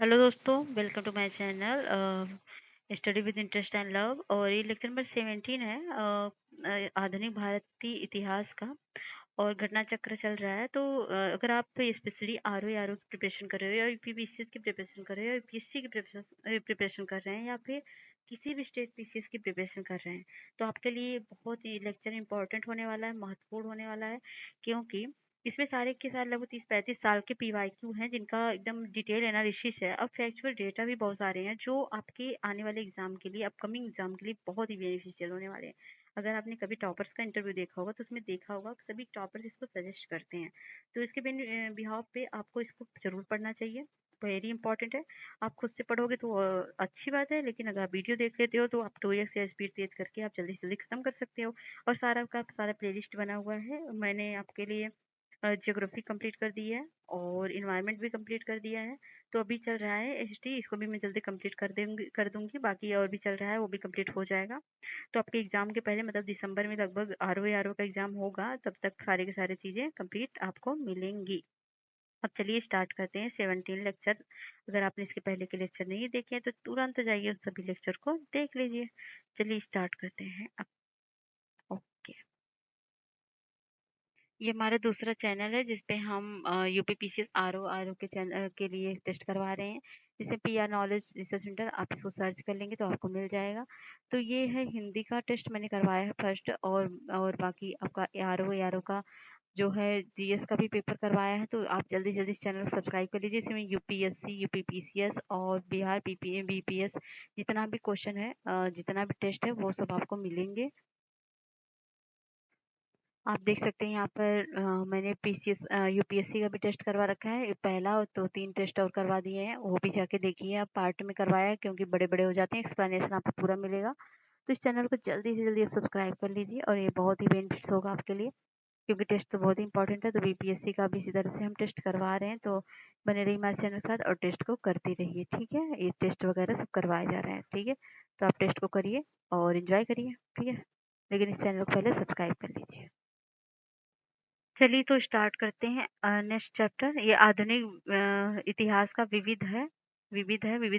Hello दोस्तों, welcome to my channel study with interest and love. और ये lecture number 17 है। आधुनिक भारतीय इतिहास का और घटना चक्र चल रहा है। तो अगर आप स्पेशली आर ओ की प्रिपरेशन कर रहे हो या यूपीपीसीएस की प्रिपरेशन कर रहे हो या यूपीएससी की प्रिपरेशन कर रहे हैं या फिर किसी भी स्टेट पीसीएस की प्रिपरेशन कर रहे हैं, तो आपके लिए बहुत ही लेक्चर इंपॉर्टेंट होने वाला है, महत्वपूर्ण होने वाला है। क्योंकि इसमें सारे के सारे लगभग 30-35 साल के पीवाईक्यू हैं जिनका एकदम डिटेल एनालिसिस है। अब फैक्चुअल डेटा भी बहुत सारे हैं जो आपके आने वाले एग्जाम के लिए, अपकमिंग एग्जाम के लिए बहुत ही बेनिफिशियल होने वाले हैं। अगर आपने कभी टॉपर्स का इंटरव्यू देखा होगा तो उसमें देखा होगा कि सभी टॉपर्स इसको सजेस्ट करते हैं। तो इसके बिहाफ पे आपको इसको जरूर पढ़ना चाहिए। वेरी इंपॉर्टेंट है। आप खुद से पढ़ोगे तो अच्छी बात है, लेकिन अगर आप वीडियो देख लेते हो तो आप 2x या स्पीड तेज करके आप जल्दी से जल्दी खत्म कर सकते हो। और सारा का सारा प्लेलिस्ट बना हुआ है मैंने आपके लिए। ज्योग्राफी कंप्लीट कर दी है और इन्वायरमेंट भी कंप्लीट कर दिया है। तो अभी चल रहा है एचटी, इसको भी मैं जल्दी कंप्लीट कर दूंगी। बाकी और भी चल रहा है, वो भी कंप्लीट हो जाएगा। तो आपके एग्जाम के पहले मतलब दिसंबर में लगभग आर ओ का एग्जाम होगा, तब तक सारी की सारी चीजें कंप्लीट आपको मिलेंगी। अब चलिए स्टार्ट करते हैं 17 लेक्चर। अगर आपने इसके पहले के लेक्चर नहीं देखे हैं तो तुरंत जाइए उन सभी लेक्चर को देख लीजिए। चलिए स्टार्ट करते हैं अब। ओके, ये हमारा दूसरा चैनल है जिसपे हम यूपीपीसीएस आर ओ के चैनल के लिए टेस्ट करवा रहे हैं। जैसे पीआर नॉलेज रिसर्च सेंटर, आप इसको सर्च कर लेंगे तो आपको मिल जाएगा। तो ये है हिंदी का टेस्ट मैंने करवाया है फर्स्ट, और बाकी आपका आर ओ का जो है जीएस का भी पेपर करवाया है। तो आप जल्दी जल्दी इस चैनल को सब्सक्राइब कर लीजिए। इसमें यूपीएससी, यूपीपीसीएस और बिहार पीपीए बीपीएस जितना भी क्वेश्चन है, जितना भी टेस्ट है वो सब आपको मिलेंगे। आप देख सकते हैं यहाँ पर मैंने पीसीएस यूपीएससी का भी टेस्ट करवा रखा है। ये पहला और 2-3 टेस्ट और करवा दिए हैं, वो भी जाके देखिए। आप पार्ट में करवाया है क्योंकि बड़े बड़े हो जाते हैं, एक्सप्लेनेशन आपको पूरा मिलेगा। तो इस चैनल को जल्दी से जल्दी आप सब्सक्राइब कर लीजिए और ये बहुत ही बेनिफिट्स होगा आपके लिए। क्योंकि टेस्ट तो बहुत ही इंपॉर्टेंट है। तो बीपीएससी का भी इसी तरह से हम टेस्ट करवा रहे हैं, तो बने रहिए हमारे चैनल के साथ और टेस्ट को करते रहिए। ठीक है, ये टेस्ट वगैरह सब करवाए जा रहे हैं। ठीक है, तो आप टेस्ट को करिए और इंजॉय करिए। ठीक है, लेकिन इस चैनल को पहले सब्सक्राइब कर लीजिए। चलिए तो स्टार्ट करते हैं नेक्स्ट चैप्टर। ये आधुनिक इतिहास का विविध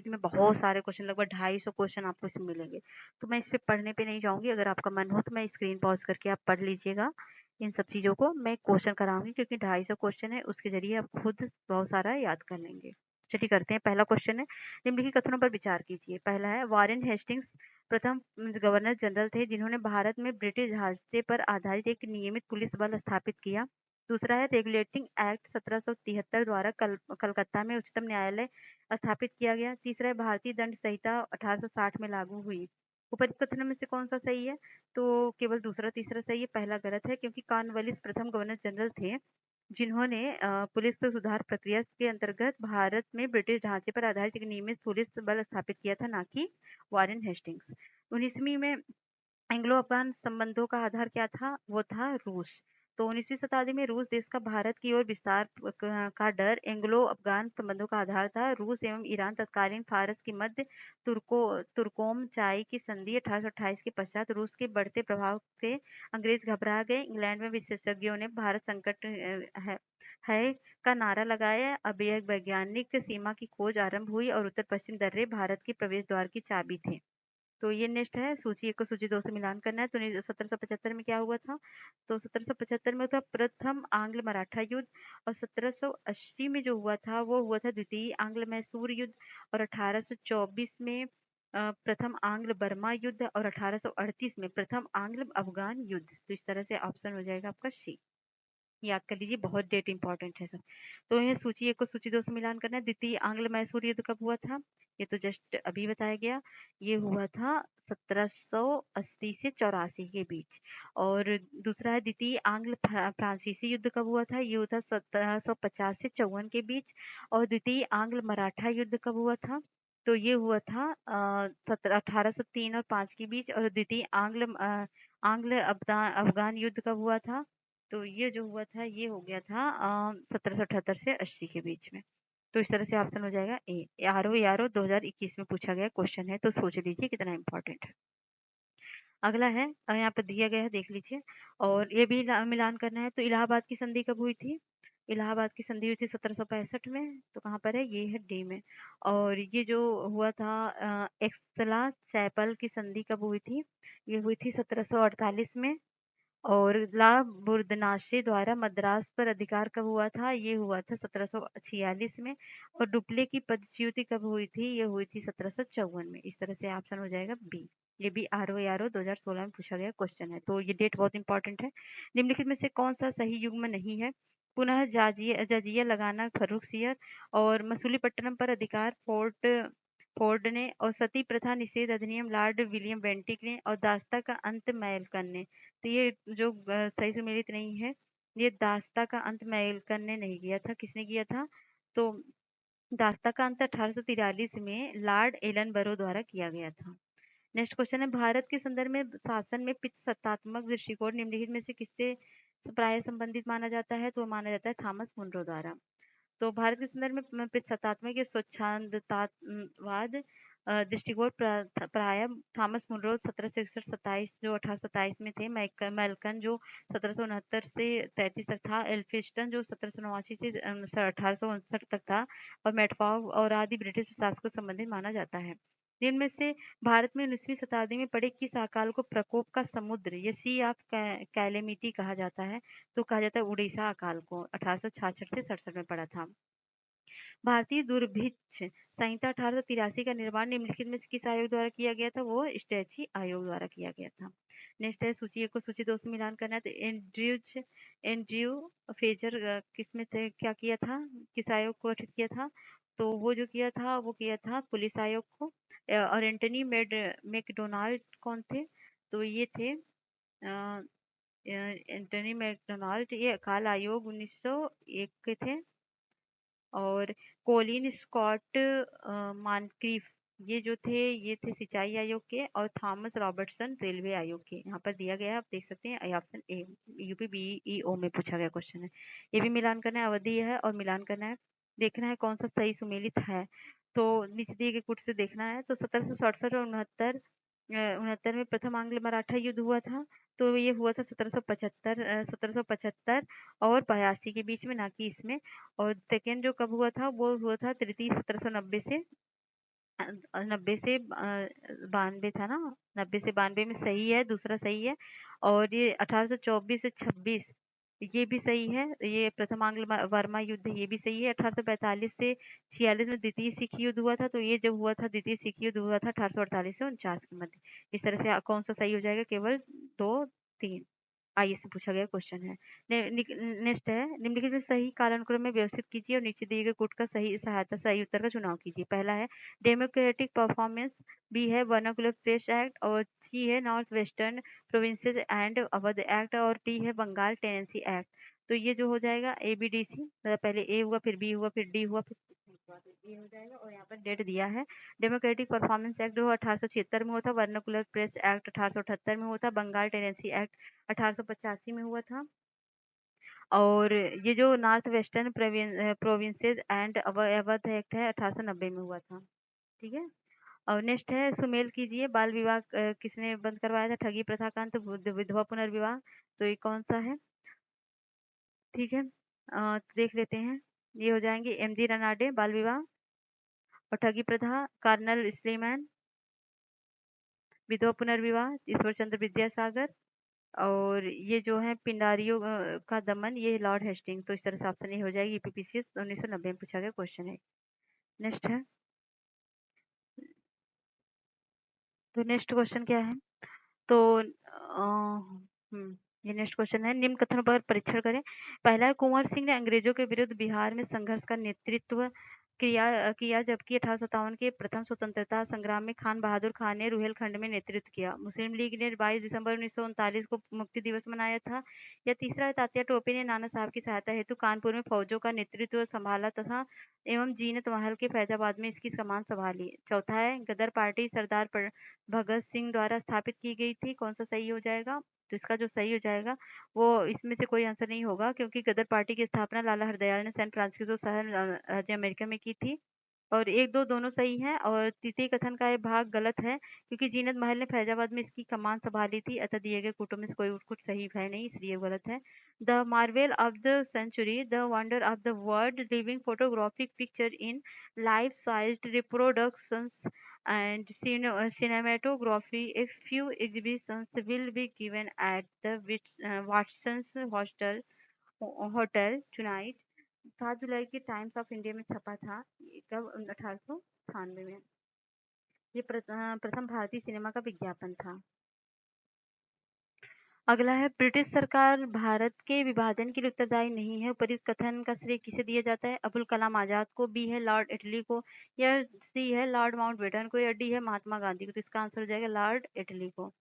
में बहुत सारे क्वेश्चन, लगभग 250 क्वेश्चन आपको इसमें मिलेंगे। तो मैं इस पे पढ़ने पे नहीं जाऊंगी, अगर आपका मन हो तो मैं स्क्रीन पॉज करके आप पढ़ लीजिएगा। इन सब चीजों को मैं क्वेश्चन कराऊंगी क्योंकि 250 क्वेश्चन है, उसके जरिए आप खुद बहुत सारा याद कर लेंगे। चलिए करते हैं। पहला क्वेश्चन है, निम्नलिखित कथनों पर विचार कीजिए। पहला है, वारेन हेस्टिंग्स प्रथम गवर्नर जनरल थे जिन्होंने भारत में ब्रिटिश ढांचे पर आधारित एक नियमित पुलिस बल स्थापित किया। दूसरा है, रेगुलेटिंग एक्ट 1773 द्वारा कलकत्ता में उच्चतम न्यायालय स्थापित किया गया। तीसरा है, भारतीय दंड संहिता 1860 में लागू हुई। उपरोक्त कथनों में से कौन सा सही है? तो केवल दूसरा तीसरा सही है, पहला गलत है। क्योंकि कॉर्नवालिस प्रथम गवर्नर जनरल थे जिन्होंने पुलिस सुधार प्रक्रिया के अंतर्गत भारत में ब्रिटिश ढांचे पर आधारित एक नियमित पुलिस बल स्थापित किया था, ना कि वारेन हेस्टिंग्स। 19वीं में एंग्लो अफगान संबंधों का आधार क्या था? वो था रूस। तो 19वीं शताब्दी में रूस देश का भारत की ओर विस्तार का डर एंग्लो अफगान संबंधों का आधार था। रूस एवं ईरान तत्कालीन फारस की मध्य तुर्कोम चाय की संधि 1828 के पश्चात रूस के बढ़ते प्रभाव से अंग्रेज घबरा गए। इंग्लैंड में विशेषज्ञों ने भारत संकट है का नारा लगाया। अब यह वैज्ञानिक सीमा की खोज आरंभ हुई और उत्तर पश्चिम दर्रे भारत के प्रवेश द्वार की चाबी थे। तो ये नेक्स्ट है, सूची 1 को सूची 2 से मिलान करना है। तो 1775 में क्या हुआ था? तो 1775 में था प्रथम आंग्ल मराठा युद्ध। और 1780 में जो हुआ था वो हुआ था द्वितीय आंग्ल मैसूर युद्ध। और 1824 में प्रथम आंग्ल बर्मा युद्ध। और 1838 में प्रथम आंग्ल अफगान युद्ध। तो इस तरह से ऑप्शन हो जाएगा आपका सी। याद कर लीजिए, बहुत डेट इंपॉर्टेंट है सब। तो यह सूची 1 को सूची 2 से मिलान करना है। द्वितीय आंग्ल मैसूर युद्ध कब हुआ था? ये तो जस्ट अभी बताया गया। ये हुआ था 1780 से 84 के बीच। और दूसरा है, द्वितीय आंग्ल फ्रांसीसी युद्ध कब हुआ था? ये हुआ था 1750 से 54 के बीच। और द्वितीय आंग्ल मराठा युद्ध कब हुआ था? तो ये हुआ था 1803 और 5 के बीच। और द्वितीय आंग्ल अफगान युद्ध कब हुआ था? तो ये जो हुआ था ये हो गया था 1778 से 80 के बीच में। तो इस तरह से ऑप्शन हो जाएगा ए। आर ओ 2021 में पूछा गया क्वेश्चन है, तो सोच लीजिए कितना इंपॉर्टेंट है। अगला है, यहाँ पर दिया गया है, देख लीजिए। और ये भी मिलान करना है। तो इलाहाबाद की संधि कब हुई थी? इलाहाबाद की संधि हुई थी 1765 में, तो कहाँ पर है? ये है डी में। और ये जो हुआ था एक्सला सैपल की संधि कब हुई थी? ये हुई थी 1748 में। और ला बुर्दनाशे द्वारा मद्रास पर अधिकार कब हुआ था? ये हुआ था 1746 में। और डुप्ले की पदच्युति कब हुई थी? ये हुई थी 1754 में। इस तरह से ऑप्शन हो जाएगा बी। ये भी RO 2016 में पूछा गया क्वेश्चन है, तो ये डेट बहुत इंपॉर्टेंट है। निम्नलिखित में से कौन सा सही युग्म नहीं है? पुनः जाजिया जजिया लगाना फर्रुखसियत और मसूलीपट्टनम पर अधिकार फोर्ड ने, और सती प्रथा निषेध अधिनियम लॉर्ड विलियम बेंटिक ने, और दास्ता का अंत मैल्कन ने। तो ये जो सही सुमेलित नहीं है, ये दास्ता का अंत मैल्कन ने नहीं किया था। किसने किया था? तो दास्ता का अंत 1843 में लॉर्ड एलनबरो द्वारा किया गया था। नेक्स्ट क्वेश्चन है, भारत के संदर्भ में शासन में पितृसत्तात्मक दृष्टिकोण निम्नलिखित में से किससे प्राय संबंधित माना जाता है? तो माना जाता है थॉमस मुनरो द्वारा। तो भारत के संदर्भ में पितृसत्तात्मक या स्वच्छंदतावाद दृष्टिकोण प्राय थॉमस मुनरो 1761-27 जो 1827 में थे, मैल्कन जो 1769 से 33 तक था, एल्फिंस्टन जो 1789 से 1859 तक था, और मेटफॉर्ड और आदि ब्रिटिश शासकों से संबंधित माना जाता है। जिनमें से भारत में 19वीं शताब्दी में पड़े किस अकाल को प्रकोप का समुद्र या सी ऑफ कैलेमिटी कहा जाता है? तो कहा जाता है उड़ीसा अकाल को। 1866 से 67 में पड़ा था। भारतीय दुर्भिक्ष संहिता 1883 का निर्माण निम्नलिखित में से किस आयोग द्वारा किया गया था? वो स्ट्रेची आयोग द्वारा किया गया था। नेक्स्ट है, सूची 1 को सूची 2 से मिलान करना है। तो एंड्रयू फेजर किस में से क्या किया था? किस आयोग को गठित किया था? तो वो जो किया था वो किया था पुलिस आयोग को। और एंटनी मैकडोनाल्ड कौन थे? तो ये थे एंटनी मैकडोनाल्ड, ये अकाल आयोग 1901 के थे। और कोलिन स्कॉट मानक्रीफ ये जो थे, ये थे सिंचाई आयोग के। और थॉमस रॉबर्टसन रेलवे आयोग के। यहाँ पर दिया गया है, आप देख सकते हैं, ऑप्शन ए UPBEO में पूछा गया क्वेश्चन है। ये भी मिलान करना है, अवधि है और मिलान करना है, देखना है कौन सा सही सुमेलित है। तो नीचे दिए गए कुट से देखना है। तो 1767 और 69 में प्रथम आंग्ल मराठा युद्ध हुआ था। तो ये हुआ था 1775 और 82 के बीच में, ना कि इसमें। और सेकेंड जो कब हुआ था वो हुआ था तृतीय 1790 से 92 था ना। 90 से 92 में सही है, दूसरा सही है। और ये 1824 से 26 ये भी सही है। ये प्रथम आंग्ल वर्मा युद्ध ये भी सही है। 1845 से 46 में द्वितीय सिख युद्ध हुआ था। तो ये जब हुआ था द्वितीय सिख युद्ध हुआ था 1848 से 49 के मध्य। इस तरह से कौन सा सही हो जाएगा? केवल 2 3 आइए से पूछा गया क्वेश्चन है। नेक्स्ट है, निम्नलिखित में सही कालानुक्रम में व्यवस्थित कीजिए और नीचे दिए गए गुट का सही उत्तर का चुनाव कीजिए। पहला है डेमोक्रेटिक परफॉर्मेंस, बी है वर्नाकुलर प्रेस एक्ट, और सी है north western provinces and Awadh act, और डी है बंगाल टेनेंसी एक्ट। तो ये जो हो जाएगा ABDC, मतलब पहले ए हुआ, फिर बी हुआ, फिर डी हुआ, फिर हुआ, तो ये हो जाएगा। और यहाँ पर डेट दिया है। डेमोक्रेटिक परफॉर्मेंस एक्ट जो 1876 में हुआ था, वर्नाकुलर प्रेस एक्ट 1878 में हुआ था, बंगाल टेनेंसी एक्ट 1885 में हुआ था। और ये जो north western provinces and Awadh act है 1890 में हुआ था। ठीक है। और नेक्स्ट है, सुमेल कीजिए, बाल विवाह किसने बंद करवाया था? ठगी प्रथा का अंत, विधवा पुनर्विवाह। तो ये कौन सा है? ठीक है, देख लेते हैं। ये हो जाएंगे MG रनाडे बाल विवाह, और ठगी प्रथा कार्नल स्लीमैन, विधवा पुनर्विवाह ईश्वर चंद्र विद्यासागर, और ये जो है पिंडारियों का दमन, ये लॉर्ड हेस्टिंग। तो इस तरह से ऑप्शन ए हो जाएगी। यूपीपीसीएस 1990 में पूछा गया क्वेश्चन है। नेक्स्ट है, तो नेक्स्ट क्वेश्चन क्या है? तो ये नेक्स्ट क्वेश्चन है, निम्न कथनों पर परीक्षण करें। पहला है, कुंवर सिंह ने अंग्रेजों के विरुद्ध बिहार में संघर्ष का नेतृत्व किया, जबकि 1857 के प्रथम स्वतंत्रता संग्राम में खान बहादुर खान ने रुहेलखंड में नेतृत्व किया। मुस्लिम लीग ने 22 दिसंबर 1939 को मुक्ति दिवस मनाया था। या तीसरा है, तात्या टोपे ने नाना साहब की सहायता हेतु कानपुर में फौजों का नेतृत्व संभाला तथा एवं जीनत महल के फैजाबाद में इसकी कमान संभाली। चौथा है, गदर पार्टी सरदार भगत सिंह द्वारा स्थापित की गई थी। कौन सा सही हो जाएगा? तो इसका जो सही हो जाएगा वो इसमें से कोई आंसर नहीं होगा, क्योंकि गदर पार्टी की स्थापना लाला हरदयाल ने सैन फ्रांसिस्को शहर राज्य अमेरिका में की थी। और 1 2 दोनों सही हैं, और तृतीय कथन का ये भाग गलत है, क्योंकि जीनत महल ने फैजाबाद में इसकी कमान संभाली थी। अतः दिए गए कूटों में से कोई कुछ सही है नहीं, इसलिए गलत है। The marvel of the century, the wonder of the world, living photographic picture in life-sized reproductions and cinematography. A few exhibitions will be given at the Watson's hotel tonight. 7 जुलाई की टाइम्स ऑफ इंडिया में छपा था। कब? 1898 में। ये प्रथम भारतीय cinema का विज्ञापन था। अगला है, ब्रिटिश सरकार भारत के विभाजन के लिए उत्तरदायी नहीं है। उपरोक्त कथन का श्रेय किसे दिया जाता है? अबुल कलाम आजाद को, बी है लॉर्ड इटली को, या सी है लॉर्ड माउंटबेटन को, या डी है महात्मा गांधी को। तो इसका आंसर हो जाएगा लॉर्ड इटली को।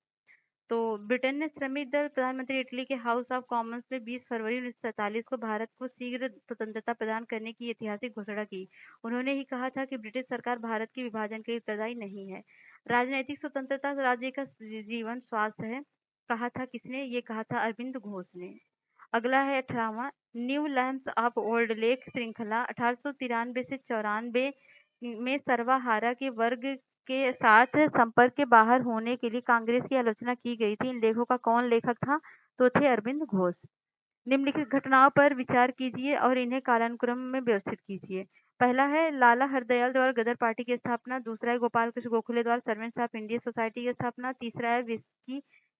तो ब्रिटेन ने श्रमिक दल प्रधानमंत्री इटली के हाउस ऑफ कॉमन्स में 20 फरवरी 1947 को भारत को शीघ्र स्वतंत्रता प्रदान करने की ऐतिहासिक घोषणा की। उन्होंने ही कहा था कि ब्रिटिश सरकार भारत के विभाजन के लिए उत्तरदायी नहीं है। राजनैतिक स्वतंत्रता राज्य का जीवन स्वास्थ्य है, कहा था किसने? ये कहा था अरविंद घोष ने। अगला है 18वां, new lamps of old lake श्रृंखला 1893 से 94 में सर्वहारा के वर्ग के साथ संपर्क के बाहर होने के लिए कांग्रेस की आलोचना की गई थी। इन लेखों का कौन लेखक था? तो थे अरविंद घोष। निम्नलिखित घटनाओं पर विचार कीजिए और इन्हें कालानुक्रम में व्यवस्थित कीजिए। पहला है लाला हरदयाल द्वारा गदर पार्टी की स्थापना। दूसरा है गोपाल कृष्ण गोखले द्वारा सर्वेंट्स ऑफ इंडिया सोसाइटी की स्थापना। तीसरा है विस्की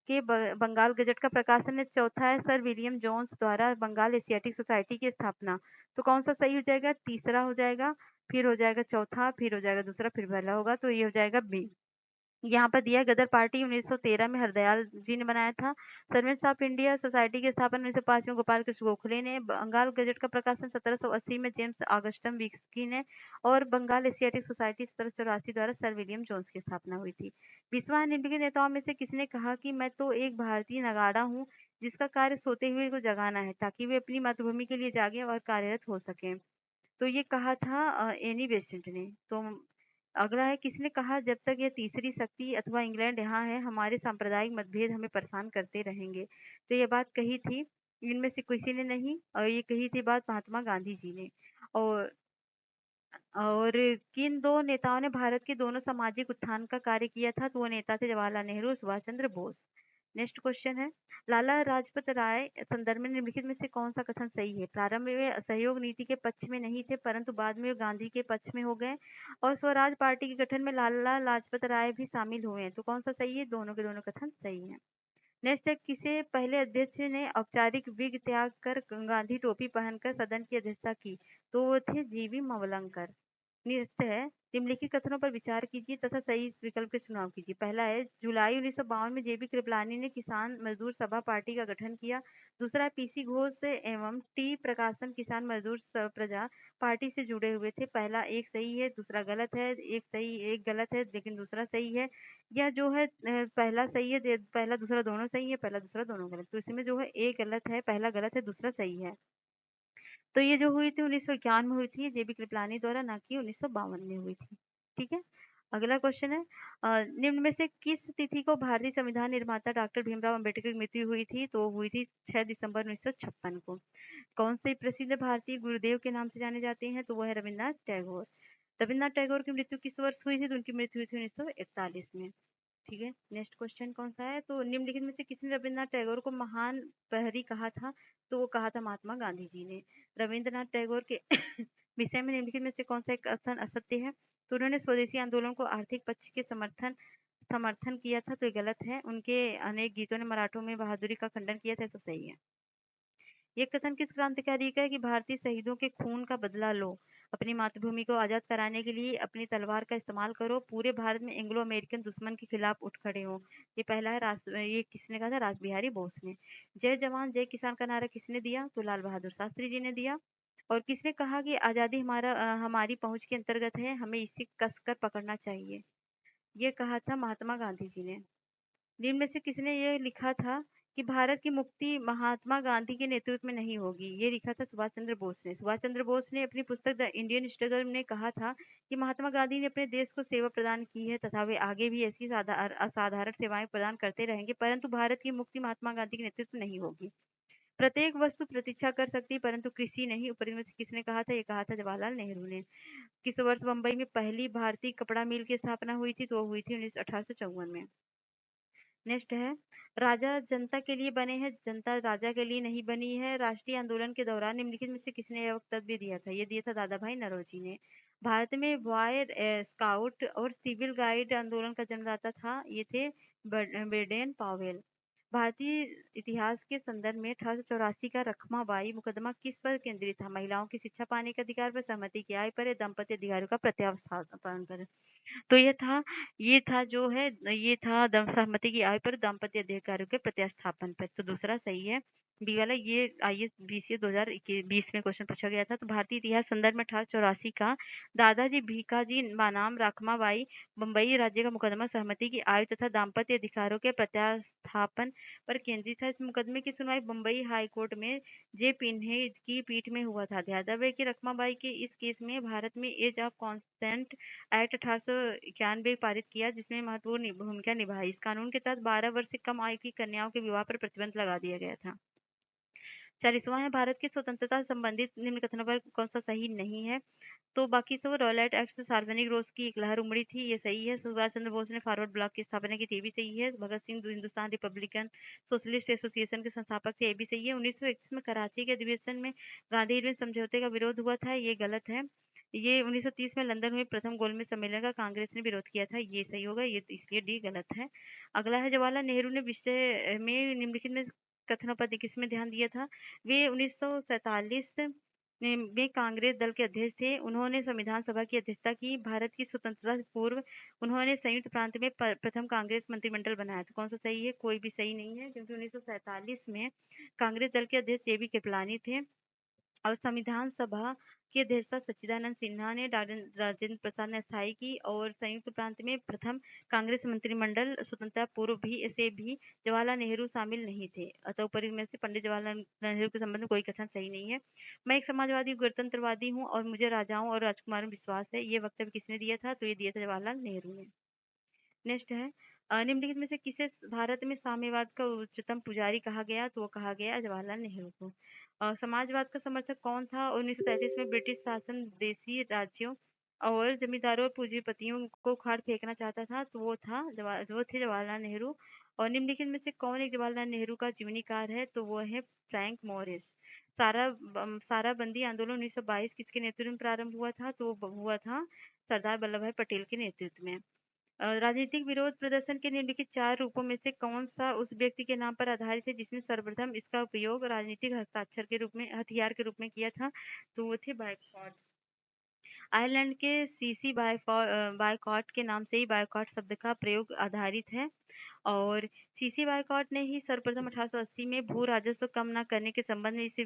के बंगाल गजट का प्रकाशन। चौथा है सर विलियम जोन्स द्वारा बंगाल एशियाटिक सोसाइटी की स्थापना। तो कौन सा सही हो जाएगा? तीसरा हो जाएगा, फिर हो जाएगा चौथा, फिर हो जाएगा दूसरा, फिर पहला होगा। तो ये हो जाएगा बी। यहाँ पर दिया है गदर पार्टी 1913 में हरदयाल जी ने बनाया था। सर्वेंट्स ऑफ इंडिया सोसाइटी की स्थापना 1905 में गोपाल कृष्ण गोखले ने। बंगाल गजट का प्रकाशन 1780 में जेम्स ऑगस्टन विस्की ने। और बंगाल एशियाटिक सोसाइटी 1784 द्वारा सर विलियम जोन्स की स्थापना हुई थी। 20वां, निम्नलिखित नेताओं में से किसने कहा कि मैं तो एक भारतीय नगाड़ा हूँ जिसका कार्य सोते हुए को जगाना है ताकि वे अपनी मातृभूमि के लिए जागे और कार्यरत हो सके। तो ये कहा था एनी बेसेंट ने। तो अगला है, किसने कहा जब तक ये तीसरी शक्ति अथवा इंग्लैंड यहाँ है हमारे सांप्रदायिक मतभेद हमें परेशान करते रहेंगे। तो ये बात कही थी इनमें से किसी ने नहीं, और ये कही थी बात महात्मा गांधी जी ने। और किन दो नेताओं ने भारत के दोनों सामाजिक उत्थान का कार्य किया था? तो वो नेता थे जवाहरलाल नेहरू और सुभाष चंद्र बोस। नेक्स्ट क्वेश्चन है, लाला लाजपत राय संदर्भ में निम्नलिखित में से कौन सा कथन सही है? प्रारंभ में वे असहयोग नीति के पक्ष में नहीं थे परंतु बाद में वे गांधी के पक्ष में हो गए और स्वराज पार्टी के गठन में लाला लाजपत राय भी शामिल हुए हैं। तो कौन सा सही है? दोनों के दोनों कथन सही है। नेक्स्ट है, किसे पहले अध्यक्ष ने औपचारिक विग त्याग कर गांधी टोपी पहनकर सदन की अध्यक्षता की? तो वो थे जीवी मवलंकर। नेक्स्ट है, निम्नलिखित कथनों पर विचार कीजिए तथा सही विकल्प के चुनाव कीजिए। पहला है, जुलाई 1952 में जेबी कृपलानी ने किसान मजदूर सभा पार्टी का गठन किया। दूसरा है, पीसी घोष एवं टी प्रकाशन किसान मजदूर प्रजा पार्टी से जुड़े हुए थे। पहला एक सही है, दूसरा गलत है। एक सही एक गलत है लेकिन दूसरा सही है। यह जो है पहला सही है, पहला दूसरा दोनों सही है, पहला दूसरा दोनों गलत। तो इसमें जो है एक गलत है, पहला गलत है, दूसरा सही है। तो ये जो हुई थी 1951 में हुई थी जेबी कृपलानी द्वारा, ना कि 1952 में हुई थी। ठीक है। अगला क्वेश्चन है, निम्न में से किस तिथि को भारतीय संविधान निर्माता डॉक्टर भीमराव अंबेडकर की मृत्यु हुई थी? तो हुई थी 6 दिसंबर 1956 को। कौन से प्रसिद्ध भारतीय गुरुदेव के नाम से जाने जाते हैं? तो वो है रविन्द्रनाथ टैगोर। रविन्द्रनाथ टैगोर की मृत्यु किस वर्ष हुई थी? तो उनकी मृत्यु हुई थी 1941 में। ठीक है। नेक्स्ट क्वेश्चन कौन सा है? तो निम्नलिखित में से किसने रविन्द्रनाथ टैगोर को महान प्रहरी कहा था? तो वो कहा था महात्मा गांधी जी ने। रविन्द्रनाथ टैगोर के विषय में निम्नलिखित में से कौन सा एक कथन असत्य है? तो उन्होंने स्वदेशी आंदोलन को आर्थिक पक्ष के समर्थन किया था, तो ये गलत है। उनके अनेक गीतों ने मराठों में बहादुरी का खंडन किया था, तो सही है। ये कथन किस क्रांतिकारी का है कि भारतीय शहीदों के खून का बदला लो, अपनी मातृभूमि को आजाद कराने के लिए अपनी तलवार का इस्तेमाल करो, पूरे भारत में एंग्लो अमेरिकन दुश्मन के खिलाफ उठ खड़े हो। ये पहला है ये किसने कहा था? रास बिहारी बोस ने। जय जवान जय किसान का नारा किसने दिया? तो लाल बहादुर शास्त्री जी ने दिया। और किसने कहा कि आजादी हमारी पहुंच के अंतर्गत है, हमें इसे कसकर पकड़ना चाहिए? ये कहा था महात्मा गांधी जी ने। निम्न में से किसने ये लिखा था कि भारत की मुक्ति महात्मा गांधी के नेतृत्व में नहीं होगी? ये लिखा था सुभाष चंद्र बोस ने। सुभाष चंद्र बोस ने अपनी पुस्तक द इंडियन स्ट्रगल में कहा था कि महात्मा गांधी ने अपने देश को सेवा प्रदान की है तथा वे आगे भी ऐसी असाधारण सेवाएं प्रदान करते रहेंगे, परंतु भारत की मुक्ति महात्मा गांधी के नेतृत्व में नहीं होगी। प्रत्येक वस्तु प्रतीक्षा कर सकती परंतु कृषि नहीं, ऊपर में से किसने कहा था? ये कहा था जवाहरलाल नेहरू ने। किस वर्ष बम्बई में पहली भारतीय कपड़ा मिल की स्थापना हुई थी? तो हुई थी 1854 में। नेक्स्ट है, राजा जनता के लिए बने हैं, जनता राजा के लिए नहीं बनी है। राष्ट्रीय आंदोलन के दौरान निम्नलिखित में से किसने यह वक्तव्य दिया था? ये दिया था दादा भाई नौरोजी ने। भारत में बॉय स्काउट और सिविल गाइड आंदोलन का जन्मदाता था, ये थे बेडेन पावेल। भारतीय इतिहास के संदर्भ में 1884 का रखमाबाई मुकदमा किस पर केंद्रित था? महिलाओं की शिक्षा पाने के अधिकार पर, सहमति की आय पर, या दाम्पत्य अधिकारों का प्रत्यास्थापन पर? तो ये था जो है, ये था सहमति की आय पर, दाम्पत्य अधिकारों के प्रतिस्थापन पर। तो दूसरा सही है, बी वाला। ये आईएएस बीसीए 2020 में क्वेश्चन पूछा गया था। तो भारतीय इतिहास संदर्भ में 1884 का दादाजी भीकाजी बनाम राखमाबाई बम्बई राज्य का मुकदमा सहमति की आयु तथा दाम्पत्य अधिकारों के प्रत्यास्थापन पर केंद्रित था। इस मुकदमे की सुनवाई बम्बई हाई कोर्ट में जे पिन्हे की पीठ में हुआ था। ध्यातव्य कि रखमाबाई के इस केस में भारत में एज ऑफ कॉन्सेंट एक्ट 1891 पारित किया, जिसमें महत्वपूर्ण भूमिका निभाई। इस कानून के तहत 12 वर्ष से कम आयु की कन्याओं के विवाह पर प्रतिबंध लगा दिया गया था। 40वां है, भारत की स्वतंत्रता से संबंधित निम्न कथनों पर कौन सा सही नहीं है? तो बाकी सब रॉयलेट एक्ट से सार्वजनिक रोष की एक लहर उमड़ी थी, ये सही है। सुभाष चंद्र बोस ने फॉरवर्ड ब्लॉक की स्थापना की थी, ये भी सही है। Bhagat Singh Hindustan Republican Socialist Association के संस्थापक थे, ये भी सही है। 1921 में कराची के अधिवेशन में गांधी इरविन समझौते का विरोध हुआ था, ये गलत है। ये 1930 में लंदन में प्रथम गोलमेज सम्मेलन का कांग्रेस ने विरोध किया था, ये सही होगा, ये इसलिए डी गलत है। अगला है, जवाहरलाल नेहरू ने विषय में निम्नलिखित में कथनों पर किसमें ध्यान दिया था? वे 1947 में कांग्रेस दल के अध्यक्ष थे। उन्होंने संविधान सभा की अध्यक्षता की। भारत की स्वतंत्रता से पूर्व उन्होंने संयुक्त प्रांत में प्रथम कांग्रेस मंत्रिमंडल बनाया था। कौन सा सही है? कोई भी सही नहीं है, क्योंकि 1947 में कांग्रेस दल के अध्यक्ष जेबी कृपलानी थे और संविधान सभा की अध्यक्षता सच्चिदानंद सिन्हा ने, राजेंद्र प्रसाद ने स्थायी की। और संयुक्त प्रांत में प्रथम कांग्रेस मंत्रिमंडल स्वतंत्रता पूर्व भी जवाहरलाल नेहरू शामिल नहीं थे। अतः ऊपर में से पंडित जवाहरलाल नेहरू के संबंध में कोई कथन सही नहीं है। मैं एक समाजवादी गणतंत्रवादी हूँ और मुझे राजाओं और राजकुमारों में विश्वास है, ये वक्तव्य किसने दिया था? तो ये दिया था जवाहरलाल नेहरू ने। नेक्स्ट है, निम्नलिखित में से किसे भारत में साम्यवाद का उच्चतम पुजारी कहा गया? तो वो कहा गया जवाहरलाल नेहरू को। समाजवाद का समर्थक कौन था? 1933 में ब्रिटिश शासन देशी राज्यों और जमींदारों और पूंजीपतियों को उखाड़ फेंकना चाहता था, तो वो थे जवाहरलाल नेहरू। और निम्नलिखित में से कौन एक जवाहरलाल नेहरू का जीवनीकार है? तो वो है फ्रैंक मोरिस। साराबंदी आंदोलन 1922 किसके नेतृत्व में प्रारंभ हुआ था? तो वो हुआ था सरदार वल्लभ भाई पटेल के नेतृत्व में। राजनीतिक विरोध प्रदर्शन के निम्नलिखित 4 रूपों में से कौन सा उस व्यक्ति के नाम पर आधारित है जिसने सर्वप्रथम इसका उपयोग राजनीतिक हथियार के रूप में किया था? तो वो थे बायकॉट। आयरलैंड के सीसी बायकॉट के नाम से ही बायकॉट शब्द का प्रयोग आधारित है। और सीसी बायकॉट ने ही सर्वप्रथम 1880 में भू राजस्व कम न करने के संबंध में इस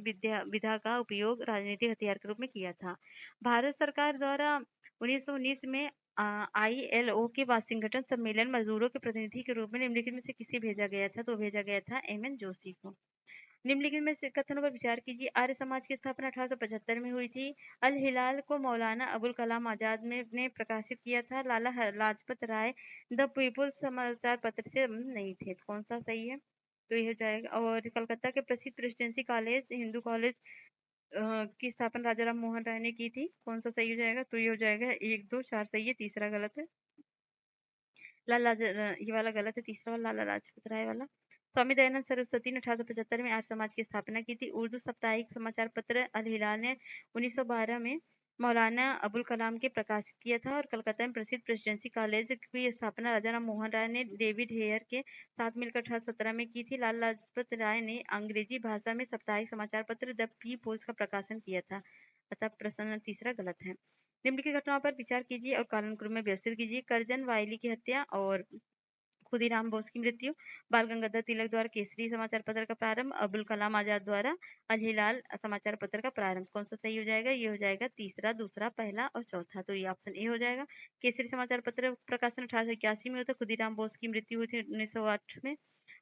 विधा का उपयोग राजनीतिक हथियार के रूप में किया था। भारत सरकार द्वारा 1919 में ILO के वाशिंगटन सम्मेलन मजदूरों के प्रतिनिधि के रूप में निम्नलिखित में से किसे भेजा गया था? तो भेजा गया था MN जोशी को। निम्नलिखित में से कथनों पर विचार कीजिए। आर्य समाज की स्थापना 1875 में हुई थी। अल हिलाल को मौलाना अबुल कलाम आजाद ने प्रकाशित किया था। लाला लाजपत राय द पीपुल्स समाचार पत्र से नहीं थे। कौन सा सही है? तो यह हो जाएगा। और कलकत्ता के प्रसिद्ध प्रेसिडेंसी कॉलेज हिंदू कॉलेज की स्थापना राजा राम मोहन राय ने की थी। कौन सा सही हो जाएगा? तो ये हो जाएगा 1 2 4 सही है, तीसरा गलत है। ये वाला गलत है, तीसरा वाला लाला लाजपत राय वाला। स्वामी दयानंद सरस्वती ने 1875 में आर्य समाज की स्थापना की थी। उर्दू साप्ताहिक समाचार पत्र अल हिलाल ने 1912 में मौलाना अबुल कलाम के प्रकाशित किया था। और कलकत्ता में प्रसिद्ध प्रेसिडेंसी कॉलेज की स्थापना राजा राम मोहन राय ने डेविड हेयर के साथ मिलकर 1817 में की थी। लाला लाजपत राय ने अंग्रेजी भाषा में साप्ताहिक समाचार पत्र द पीपुल्स का प्रकाशन किया था। अतः प्रश्न तीसरा गलत है। निम्नलिखित घटनाओं पर विचार कीजिए और कालानुक्रम में व्यवस्थित कीजिए। करजन वायली की हत्या और खुदीराम बोस की मृत्यु, बाल गंगाधर तिलक द्वारा केसरी समाचार पत्र का प्रारंभ, अबुल कलाम आजाद द्वारा अल हिलाल समाचार पत्र का प्रारंभ। कौन सा सही हो जाएगा? ये हो जाएगा तीसरा, दूसरा, पहला और चौथा। तो ये ऑप्शन ए हो जाएगा। केसरी समाचार पत्र प्रकाशन 1881 में हुआ था। खुदीराम बोस की मृत्यु हुई थी 1908 में।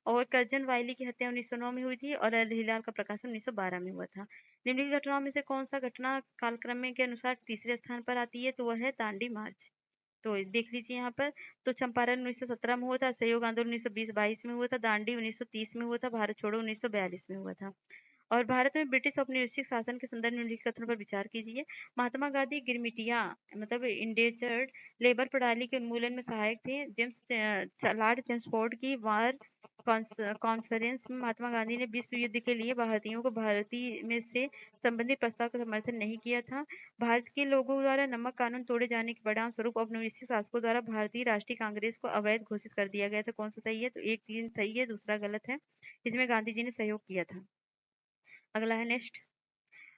और करजन वायली की हत्या 1909 में हुई थी। और अल हिलाल का प्रकाशन 1912 में हुआ था। निम्नलिखित घटनाओं में से कौन सा घटना कालक्रम के अनुसार तीसरे स्थान पर आती है? तो वह है दांडी मार्च। तो देख लीजिए यहाँ पर। तो चंपारण 1917 में हुआ था, असहयोग आंदोलन 1920-22 में हुआ था, दांडी 1930 में हुआ था, भारत छोड़ो 1942 में हुआ था। और भारत में ब्रिटिश औपनिवेशिक शासन के संदर्भ में निम्नलिखित कथनों पर विचार कीजिए। महात्मा गांधी गिरमिटिया मतलब इंडेंजर्ड लेबर प्रणाली के उन्मूलन में सहायक थे। लॉर्ड चेम्सफोर्ड की वार कॉन्फ्रेंस में महात्मा गांधी ने विश्व युद्ध के लिए भारतीयों को भारतीय में से संबंधित प्रस्ताव का समर्थन नहीं किया था। भारत के लोगों द्वारा नमक कानून तोड़े जाने के परिणाम स्वरूप औपनिवेशिक शासकों द्वारा भारतीय राष्ट्रीय कांग्रेस को अवैध घोषित कर दिया गया था। कौन सा सही है? तो एक तीन सही है, दूसरा गलत है। इसमें गांधी जी ने सहयोग किया था। अगला है नेक्स्ट।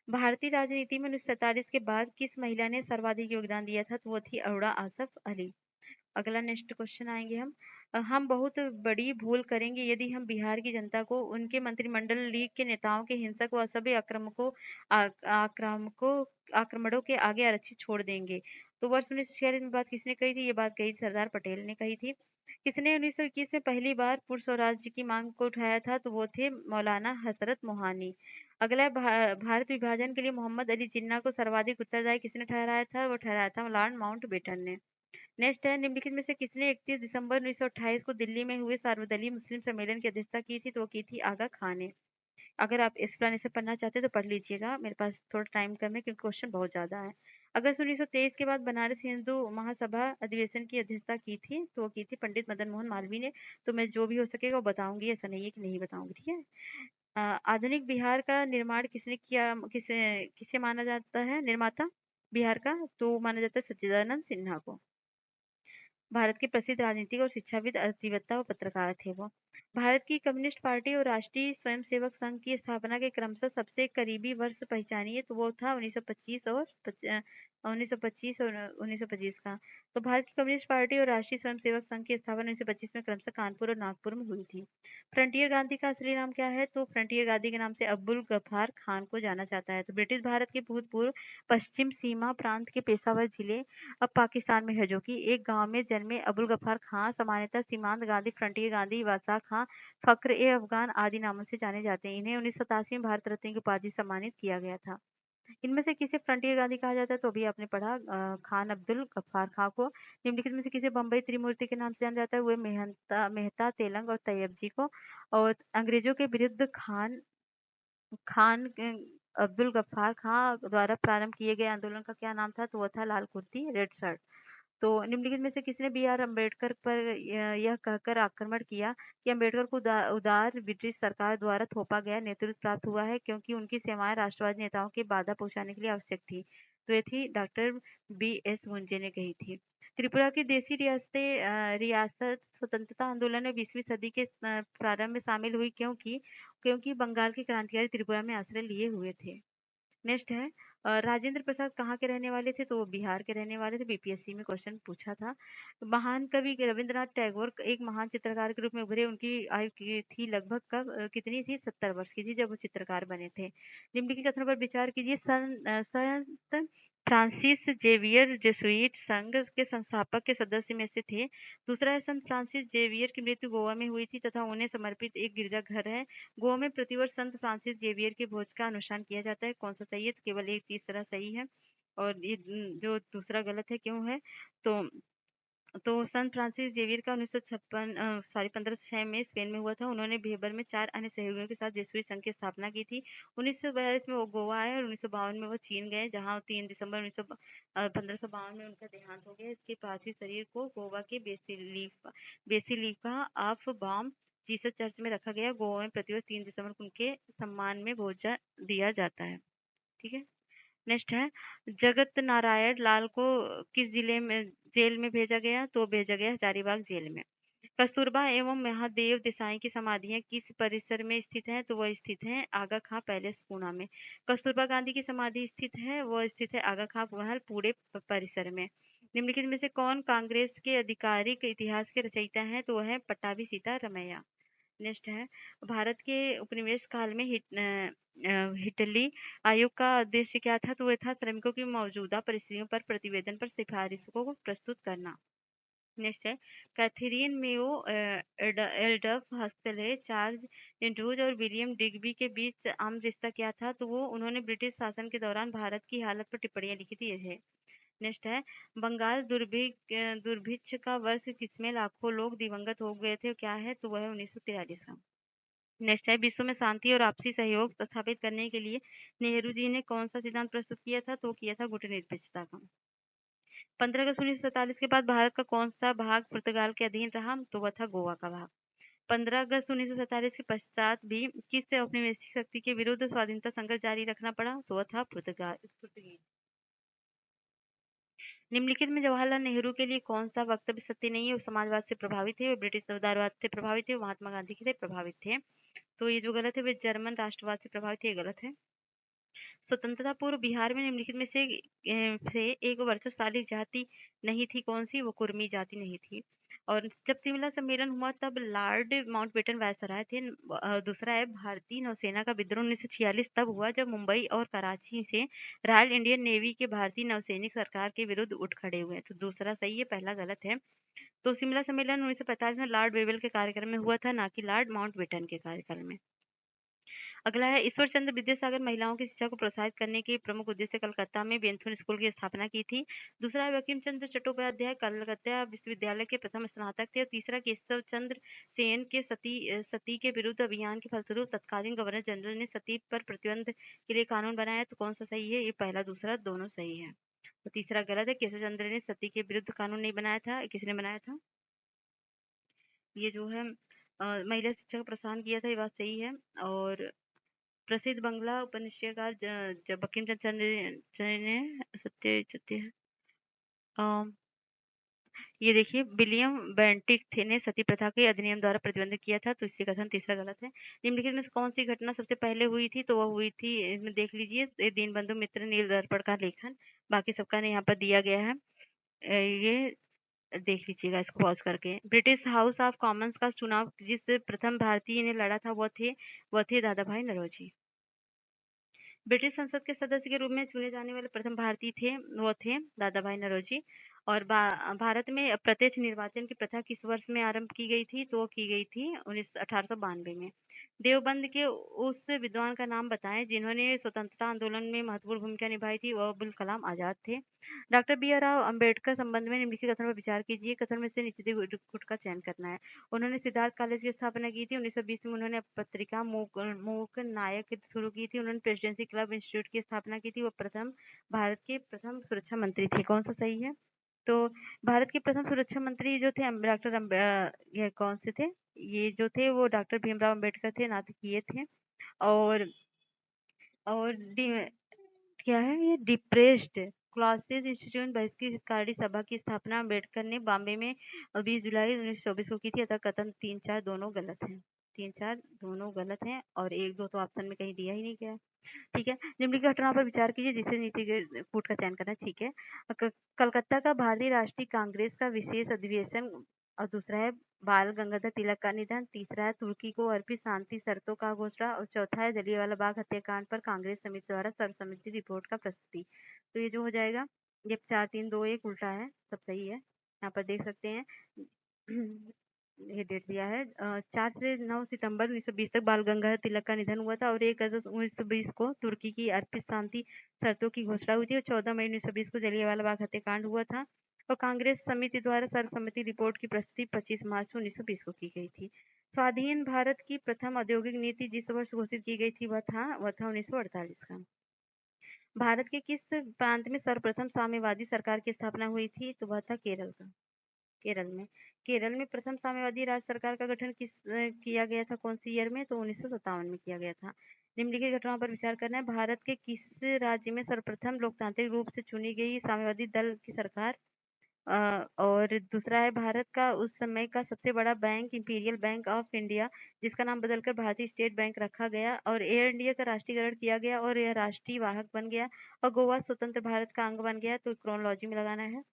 भारतीय राजनीति में 1947 के बाद किस महिला ने सर्वाधिक योगदान दिया था? तो वो थी अरोड़ा आसफ अली। अगला नेक्स्ट क्वेश्चन आएंगे हम। हम बहुत बड़ी भूल करेंगे यदि हम बिहार की जनता को उनके मंत्रिमंडल लीग के नेताओं के हिंसक व असभ्य आक्रमणों के आगे आरक्षित छोड़ देंगे। तो वर्ष 1946 में बात किसने कही थी? ये बात कही सरदार पटेल ने कही थी। किसने 1921 में पहली बार पुरुष स्वराज्य की मांग को उठाया था? तो वो थे मौलाना हजरत मोहानी। अगला है भारत विभाजन के लिए मोहम्मद अली जिन्ना को सर्वाधिक उत्तरदायी किसने ठहराया था? वो ठहराया था लॉर्ड माउंटबेटन ने। नेक्स्ट है, निम्नलिखित में से किसने 31 दिसंबर 1928 को दिल्ली में हुए सर्वदलीय मुस्लिम सम्मेलन की अध्यक्षता की थी? तो वो की थी आगा खान ने। अगर आप एक्सप्लेनेशन पढ़ना चाहते हैं तो पढ़ लीजिएगा, मेरे पास थोड़ा टाइम कम है क्योंकि क्वेश्चन बहुत ज्यादा है। अगस्त 1923 के बाद बनारस हिंदू महासभा अधिवेशन की अध्यक्षता की थी? तो वो की थी पंडित मदन मोहन मालवीय ने। तो मैं जो भी हो सकेगा वो बताऊंगी, ऐसा नहीं है कि नहीं बताऊंगी, ठीक है। आधुनिक बिहार का निर्माण किसने किया? किसे किसे माना जाता है निर्माता बिहार का? तो माना जाता है सच्चिदानंद सिन्हा को। भारत के प्रसिद्ध राजनीतिक और शिक्षाविद, अर्थवेत्ता व पत्रकार थे वो। भारत की कम्युनिस्ट पार्टी और राष्ट्रीय स्वयंसेवक संघ की स्थापना के क्रमशः सबसे करीबी वर्ष पहचानिए। तो वो था 1925 और 1925 और 1925 का। तो भारत की कम्युनिस्ट पार्टी और राष्ट्रीय स्वयंसेवक संघ की स्थापना 1925 में क्रमशः कानपुर और नागपुर में हुई थी। फ्रंटियर गांधी का असली नाम क्या है? तो फ्रंटियर गांधी के नाम से अब्दुल गफ्फार खान को जाना जाता है। तो ब्रिटिश भारत के भूतपूर्व पश्चिम सीमा प्रांत के पेशावर जिले अब पाकिस्तान में है, जो कि एक गांव में जन्मे अबुल गफ्फार खां सामान्यतः सीमांत गांधी, फ्रंटियर गांधी, वासा खां, फख्र ए अफगान आदि नामों से जाने जाते हैं। इन्हें 1987 में भारत रत्न की उपाधि से सम्मानित किया गया था। इनमें से किसे फ्रंटियर गांधी कहा जाता है? तो अभी आपने पढ़ा खान अब्दुल गफ्फार खां को। निम्नलिखित में से किसे बम्बई त्रिमूर्ति के नाम से जाना जाता है? वो मेहता मेहता तेलंग और तैयब जी को। और अंग्रेजों के विरुद्ध खान खान अब्दुल गफ्फार खां द्वारा प्रारंभ किए गए आंदोलन का क्या नाम था? तो वो था लाल कुर्ती रेड शर्ट। तो निम्नलिखित में से किसने बी आर अम्बेडकर पर यह कहकर आक्रमण किया कि अम्बेडकर को उदार ब्रिटिश सरकार द्वारा थोपा गया नेतृत्व प्राप्त हुआ है क्योंकि उनकी सेवाएं राष्ट्रवादी नेताओं की बाधा पहुंचाने के लिए आवश्यक थी? तो ये थी डॉक्टर बी एस मुंजे ने कही थी। त्रिपुरा की देशी रियासत स्वतंत्रता आंदोलन में 20वीं सदी के प्रारंभ में शामिल हुई क्योंकि क्योंकि बंगाल के क्रांतिकारी त्रिपुरा में आश्रय लिए हुए थे। नेक्स्ट है, राजेंद्र प्रसाद कहाँ के रहने वाले थे? तो वो बिहार के रहने वाले थे। बीपीएससी में क्वेश्चन पूछा था। महान कवि रविंद्रनाथ टैगोर एक महान चित्रकार के रूप में उभरे। उनकी आयु की थी लगभग कब कितनी थी? 70 वर्ष की थी जब वो चित्रकार बने थे। निम्नलिखित कथनों पर विचार कीजिए। संत फ्रांसिस जेवियर जेसुइट संघ के संस्थापक के सदस्य में से थे। दूसरा है, संत फ्रांसिस जेवियर की मृत्यु गोवा में हुई थी तथा उन्हें समर्पित एक गिरजाघर है। गोवा में प्रतिवर्ष संत फ्रांसिस जेवियर के भोज का अनुष्ठान किया जाता है। कौन सा सही है? तो केवल एक तीसरा सही है और ये जो दूसरा गलत है। क्यों है? तो संत फ्रांसिस जेवियर का 1506 में स्पेन में हुआ था। उन्होंने भेबर में 4 अन्य सहयोगियों के साथ जेसुइट संघ की स्थापना की थी। 1942 में वो गोवा आए और 1952 में वो चीन गए, जहां 3 दिसंबर 1552 में उनका देहांत हो गया। इसके पार्थिव शरीर को गोवा के basilica of Bom Jesus church में रखा गया। गोवा में प्रतिवर्ष 3 दिसंबर को उनके सम्मान में भोजन दिया जाता है। ठीक है। नेक्स्ट है, जगत नारायण लाल को किस जिले में जेल में भेजा गया? तो भेजा गया हजारीबाग जेल में। कस्तूरबा एवं महादेव देसाई की समाधियां किस परिसर में स्थित हैं? तो वह स्थित है आगा खां पैलेस पूना में। कस्तूरबा गांधी की समाधि स्थित है, वह स्थित है आगा खां महल पूरे परिसर में। निम्नलिखित में से कौन कांग्रेस के आधिकारिक इतिहास के रचयिता हैं? तो वह है पट्टाभी सीतारमैया। नेक्स्ट है, भारत के उपनिवेश काल में हिटली आयोग का उद्देश्य क्या था? तो वह था श्रमिकों की मौजूदा परिस्थितियों पर प्रतिवेदन पर सिफारिशों को प्रस्तुत करना। नेक्स्ट है, Catherine Mayo Adolf Huxley, Charles Andrews और विलियम डिग्बी के बीच आम रिश्ता क्या था? तो वो उन्होंने ब्रिटिश शासन के दौरान भारत की हालत पर टिप्पणियां लिखी थी। ये है। नेक्स्ट है, बंगाल दुर्भिक्ष का वर्ष किसमें लाखों लोग दिवंगत हो गए थे? क्या है? तो वह है 1943 का। नेक्स्ट है, विश्व में शांति और आपसी सहयोग स्थापित करने के लिए नेहरू जी ने कौन सा सिद्धांत प्रस्तुत किया था? तो किया था गुटनिरपेक्षता का। 15 अगस्त 1947 के बाद भारत का कौन सा भाग पुर्तगाल के अधीन रहा? तो वह था गोवा का भाग। 15 अगस्त 1947 के पश्चात भी किस औपनिवेशिक शक्ति के विरुद्ध स्वाधीनता संघर्ष जारी रखना पड़ा? तो वह था पुर्तगाल। निम्नलिखित में जवाहरलाल नेहरू के लिए कौन सा वक्तव्य सत्य नहीं है? वो समाजवाद से प्रभावित थे, वो ब्रिटिश उदारवाद से प्रभावित थे, वो महात्मा गांधी से प्रभावित थे। तो ये जो गलत है वो जर्मन राष्ट्रवाद से प्रभावित है, ये गलत है। स्वतंत्रता पूर्व बिहार में निम्नलिखित में से एक वर्चस्वशाली जाति नहीं थी, कौन सी? वो कुर्मी जाति नहीं थी। और जब शिमला सम्मेलन हुआ तब लॉर्ड माउंटबेटन वायसराय थे। दूसरा है भारतीय नौसेना का विद्रोह 1946 तब हुआ जब मुंबई और कराची से रॉयल इंडियन नेवी के भारतीय नौसैनिक सरकार के विरुद्ध उठ खड़े हुए। तो दूसरा सही है, पहला गलत है। तो शिमला सम्मेलन 1945 में लॉर्ड वेवेल के कार्यक्रम में हुआ था, ना कि लॉर्ड माउंटबेटन के कार्यक्रम में। अगला है ईश्वर चंद्र विद्यासागर महिलाओं की शिक्षा को प्रोत्साहित करने के प्रमुख उद्देश्य कलकत्ता में बेंथुन स्कूल की स्थापना की थी। दूसरा है बंकिम चंद्र चट्टोपाध्याय कलकत्ता विश्वविद्यालय के प्रथम स्नातक थे। और तीसरा केशव चंद्र सेन के सती के विरुद्ध अभियान के फलस्वरूप तत्कालीन गवर्नर जनरल ने सती पर प्रतिबंध के लिए कानून बनाया। तो कौन सा सही है? ये पहला दूसरा दोनों सही है। तो तीसरा गलत है, केशव चंद्र ने सती के विरुद्ध कानून नहीं बनाया था। किसने बनाया था? ये जो है महिला शिक्षा का प्रोत्साहन किया था, ये बात सही है। और प्रसिद्ध बंगला उपन्यासकार जब बंकिम चंद्र ने सत्य सत्य ये देखिए विलियम बेंटिक थे ने सती प्रथा के अधिनियम द्वारा प्रतिबंध किया था। तो इससे कथन तीसरा गलत है। निम्नलिखित में से कौन सी घटना सबसे पहले हुई थी? तो वह हुई थी, इसमें देख लीजिए, दीनबंधु मित्र नील दर्पण का लेखन। बाकी सबका ने यहाँ पर दिया गया है। ये देख लीजिएगा इसको पॉज करके। ब्रिटिश हाउस ऑफ कॉमन्स का चुनाव जिस प्रथम भारतीय ने लड़ा था वह थे दादा भाई नौरोजी। ब्रिटिश संसद के सदस्य के रूप में चुने जाने वाले प्रथम भारतीय वो थे दादा भाई नौरोजी। और भारत में प्रत्यक्ष निर्वाचन की प्रथा किस वर्ष में आरंभ की गई थी? तो की गई थी 1892 में। देवबंद के उस विद्वान का नाम बताएं जिन्होंने स्वतंत्रता आंदोलन में महत्वपूर्ण भूमिका निभाई थी। वह अब्दुल कलाम आजाद थे। Doctor B R Rao Ambedkar संबंध में निम्नलिखित कथन पर विचार कीजिए। कथन में से नीचे गुट का चयन करना है। उन्होंने सिद्धार्थ कॉलेज की स्थापना की थी। 1920 में उन्होंने पत्रिका मूक नायक शुरू की थी। उन्होंने प्रेसिडेंसी क्लब इंस्टीट्यूट की स्थापना की थी। वो भारत के प्रथम सुरक्षा मंत्री थे। कौन सा सही है? तो भारत के प्रथम सुरक्षा मंत्री जो थे ये कौन से थे? ये जो थे वो डॉक्टर भीमराव अम्बेडकर थे, ना कि ये थे। और और क्या है ये? डिप्रेस्ड क्लासेस इंस्टीट्यूट बहिष्करणी सभा की स्थापना अम्बेडकर ने बॉम्बे में 20 जुलाई 1924 को की थी। अतः कथन 3-4 दोनों गलत हैं। 3-4 दोनों गलत हैं और 1-2 तो ऑप्शन में कहीं दिया ही नहीं गया। ठीक है, निम्नलिखित घटनाओं पर विचार कीजिए जिससे नीति के कूट का चयन करना। ठीक है, कलकत्ता का भारतीय राष्ट्रीय कांग्रेस का विशेष अधिवेशन। और दूसरा है बाल गंगाधर तिलक का निधन। तीसरा है तुर्की को अर्पित शांति शर्तों का घोषणा। और चौथा है जलियांवाला बाग हत्याकांड पर कांग्रेस समिति द्वारा सर्वसम्मति रिपोर्ट का प्रस्तुति। तो ये जो हो जाएगा, ये 4-3-2-1 उल्टा है, सब सही है। यहाँ पर देख सकते हैं ये डेट दिया है 4 से 9 सितंबर 1920 तक बाल गंगाधर तिलक का निधन हुआ था। और 1 अगस्त 1920 को तुर्की की अर्पित शांति शर्तों की घोषणा हुई थी। और 14 मई 1920 को जलियांवाला बाग हत्याकांड हुआ था। और कांग्रेस समिति द्वारा सर्वसम्मति रिपोर्ट की प्रस्तुति 25 मार्च 1920 को की गई थी। स्वाधीन भारत की प्रथम औद्योगिक नीति जिस वर्ष घोषित की गई थी वह था 1948 का। भारत के किस प्रांत में सर्वप्रथम साम्यवादी सरकार की स्थापना हुई थी? तो वह था केरल का। केरल में प्रथम साम्यवादी राज्य सरकार का गठन किया गया था कौन सी ईयर में? तो 1957 में किया गया था। निम्नलिखित घटनाओं पर विचार करना है। भारत के किस राज्य में सर्वप्रथम लोकतांत्रिक रूप से चुनी गई साम्यवादी दल की सरकार? और दूसरा है भारत का उस समय का सबसे बड़ा bank imperial bank of India, जिसका नाम बदलकर भारतीय स्टेट बैंक रखा गया। और एयर इंडिया का राष्ट्रीयकरण किया गया और यह राष्ट्रीय वाहक बन गया। और गोवा स्वतंत्र भारत का अंग बन गया। तो क्रोनोलॉजी में लगाना है।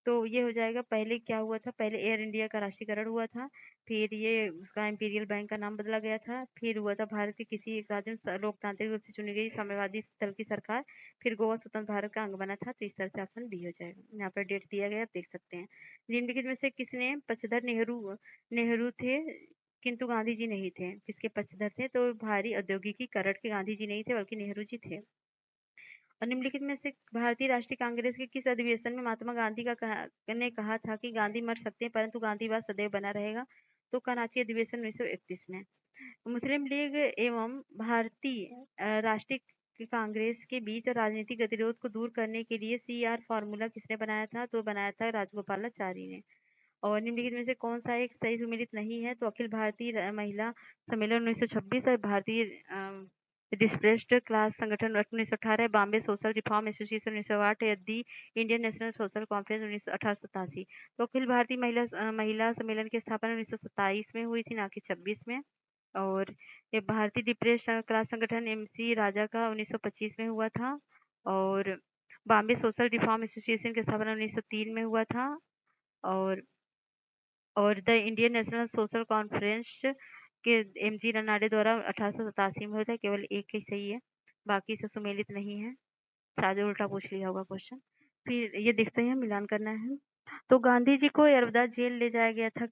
तो ये हो जाएगा, पहले क्या हुआ था? पहले एयर इंडिया का राष्ट्रीयकरण हुआ था, फिर ये उसका इंपीरियल बैंक का नाम बदला गया था, फिर हुआ था भारत के किसी एक राज्य में लोकतांत्रिक रूप से चुनी गई साम्यवादी दल की सरकार, फिर गोवा स्वतंत्र भारत का अंग बना था। तो इस तरह से ऑप्शन बी हो जाएगा। यहाँ पर डेट दिया गया, आप देख सकते हैं। निम्नलिखित में से किसने पक्षधर नेहरू थे किंतु गांधी जी नहीं थे? किसके पक्षधर थे? तो भारी औद्योगिकीकरण के गांधी जी नहीं थे बल्कि नेहरू जी थे। और निम्नलिखित में से भारतीय राष्ट्रीय कांग्रेस के किस अधिवेशन में महात्मा गांधी ने कहा था कि गांधी मर सकते हैं परंतु गांधीवाद सदैव बना रहेगा? तो कराची अधिवेशन 1931 में। मुस्लिम लीग एवं भारतीय राष्ट्रीय कांग्रेस के बीच राजनीतिक गतिरोध को दूर करने के लिए CR फॉर्मूला किसने बनाया था? तो बनाया था राजगोपालाचारी ने। और निम्नलिखित में से कौन-सा एक सही सुमेलित नहीं है? तो अखिल भारतीय महिला सम्मेलन 1926 और भारतीय डिस्प्रेस्ड क्लास संगठन 1918, बॉम्बे सोशल रिफॉर्म एसोसिएशन 1908 या दी इंडियन नेशनल सोशल कॉन्फ्रेंस 1887। तो अखिल भारतीय महिला सम्मेलन की स्थापना 1927 में हुई थी, ना कि 26 में। और ये भारतीय डिप्रेस्ड क्लास संगठन एमसी राजा का 1925 में हुआ था। और बॉम्बे सोशल रिफॉर्म एसोसिएशन की स्थापना 1903 में हुआ था। और the Indian national social conference के एमजी रनाडे द्वारा 1887 में हुआ था। केवल एक ही सही है, बाकी से सुमेलित नहीं है। शायद उल्टा पूछ लिया होगा क्वेश्चन। फिर ये देखते हैं, मिलान करना है। तो गांधी जी को यरवदा जेल ले जाया गया था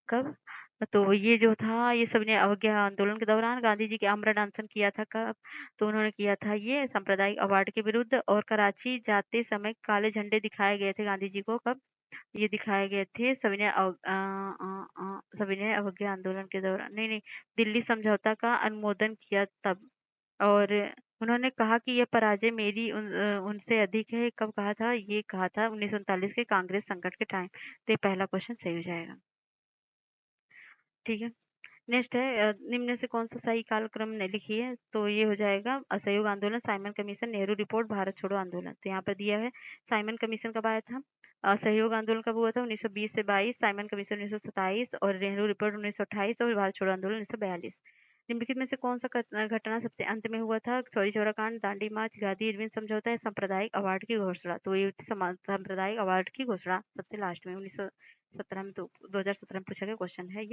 कब? तो ये जो था, ये सबने अवज्ञा आंदोलन के दौरान गांधी जी के आमरण अनशन किया था कब? तो उन्होंने किया था ये सांप्रदायिक अवार्ड के विरुद्ध। और कराची जाते समय काले झंडे दिखाए गए थे गांधी जी को कब? ये दिखाए गए थे सविनय अवज्ञा आंदोलन के दौरान। नहीं नहीं, दिल्ली समझौता का अनुमोदन किया तब। और उन्होंने कहा कि यह पराजय मेरी उनसे अधिक है। कब कहा था? ये कहा था 1939 के कांग्रेस संकट के टाइम। तो ये पहला क्वेश्चन सही हो जाएगा। ठीक है, नेक्स्ट है, निम्न से कौन सा सही कालक्रम ने लिखी है? तो ये हो जाएगा असहयोग आंदोलन, Simon commission, Nehru report, Bharat छोड़ो आंदोलन। तो यहाँ पर दिया है साइमन कमीशन कब आया था, असहयोग आंदोलन कब हुआ था 1920 से 22, साइमन कमीशन 1927 और नेहरू रिपोर्ट 1928 और भारत छोड़ो आंदोलन 1942। निम्नलिखित में से कौन सा घटना सबसे अंत में हुआ था? चौरी चौरा कांड, दांडी मार्च, गांधी इरविन समझौता या सांप्रदायिक अवार्ड की घोषणा? तो ये सांप्रदायिक अवार्ड की घोषणा सबसे लास्ट में 1917 में, तो 2017 में पूछा गया क्वेश्चन है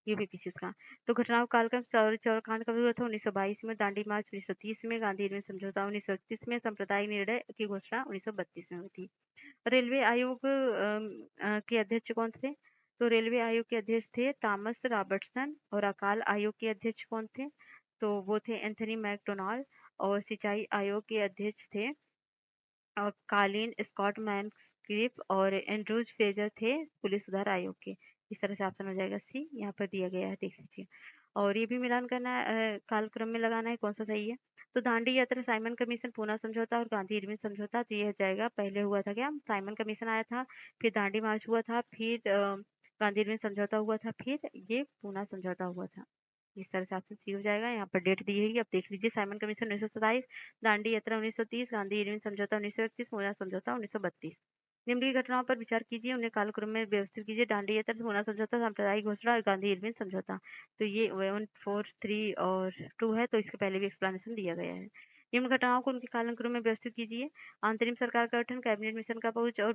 ये भी किसी का। तो घटनाओं कालक्रम, चौरी चौरा कांड कब हुआ था 1922 में, दांडी मार्च 1930 में, गांधी इरविन समझौता 1931 में, सांप्रदायिक निर्णय की घोषणा 1932 में हुई थी। रेलवे आयोग के अध्यक्ष कौन थे? तो रेलवे आयोग के अध्यक्ष थे थॉमस रॉबर्टसन। और अकाल आयोग के अध्यक्ष कौन थे? तो वो थे एंथनी मैकडोनाल्ड। और सिंचाई आयोग के अध्यक्ष थे कालिन स्कॉट मैनक्रिफ। और एंड्रूज फ्रेजर थे पुलिस सुधार आयोग के। इस तरह से ऑप्शन हो जाएगा सी, यहाँ पर दिया गया है, देख लीजिए। और ये भी मिलान करना है, कालक्रम में लगाना है कौन सा सही है। तो दांडी यात्रा, साइमन कमीशन, पूना समझौता और गांधी इरविन समझौता। तो ये हो जाएगा, पहले हुआ था क्या, साइमन कमीशन आया था, फिर दांडी मार्च हुआ था, फिर गांधी इरविन समझौता हुआ था, फिर ये पूना समझौता हुआ था। इस तरह से ऑप्शन सी हो जाएगा। यहाँ पर डेट दी है, अब देख लीजिए, साइमन कमीशन 1927, दांडी यात्रा 1930, गांधी इरविन समझौता 1931, पूना समझौता 1932। निम्नलिखित घटनाओं पर विचार कीजिए, उन्हें कालक्रम में व्यवस्थित कीजिए। दांडी यात्रा, पूना समझौता, सांप्रदायिक घोषणा और गांधी इरविन समझौता। तो ये 1, 4, 3 और 2 है, तो इसके पहले भी एक्सप्लेनेशन दिया गया है। निम्न घटनाओं को उनके कालक्रम में व्यवस्थित कीजिए। अंतरिम सरकार का गठन, कैबिनेट मिशन का पहुंच और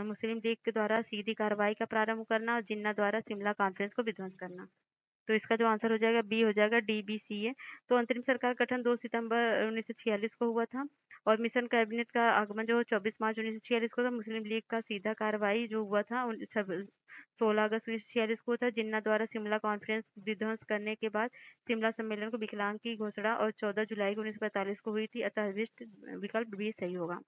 मुस्लिम लीग के द्वारा सीधी कार्रवाई का प्रारंभ करना और जिन्ना द्वारा शिमला कॉन्फ्रेंस को विध्वंस करना। तो इसका जो आंसर हो जाएगा बी हो जाएगा, डी बी सी है। तो अंतरिम सरकार गठन 2 सितंबर 1946 को हुआ था। और मिशन कैबिनेट का आगमन जो 24 मार्च 1946 को था। मुस्लिम लीग का सीधा कार्रवाई जो हुआ था 16 अगस्त 1946 को था, जिन्ना द्वारा शिमला कॉन्फ्रेंस विध्वंस करने के बाद शिमला सम्मेलन को विकलांग की घोषणा और 14 जुलाई 1945 को हुई थी। अतः विकल्प बी सही होगा।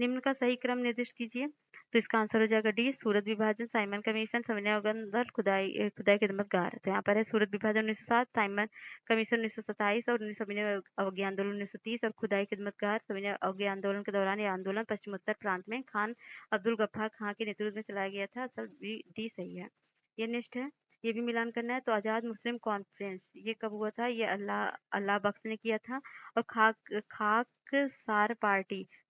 निम्न का सही क्रम निर्दिष्ट कीजिए। तो इसका आंसर हो जाएगा डी, सूरत विभाजन, साइमन कमीशन, सविनय अवज्ञा, खुदाई खिदमत गार। तो यहाँ पर है सूरत विभाजन 1907, साइमन कमीशन 1927 और सविनय अवज्ञा आंदोलन 1930 और खुदाई खिदमत गार सविनय अवज्ञा आंदोलन के दौरान यह आंदोलन पश्चिमोत्तर प्रांत में खान अब्दुल गफ्फार खां के नेतृत्व में चलाया गया था। असल डी सही है। ये नेक्स्ट है, ये भी मिलान करना है। तो आजाद मुस्लिम कॉन्फ्रेंस ये कब हुआ था? ये अल्लाह बख्श ने किया था। और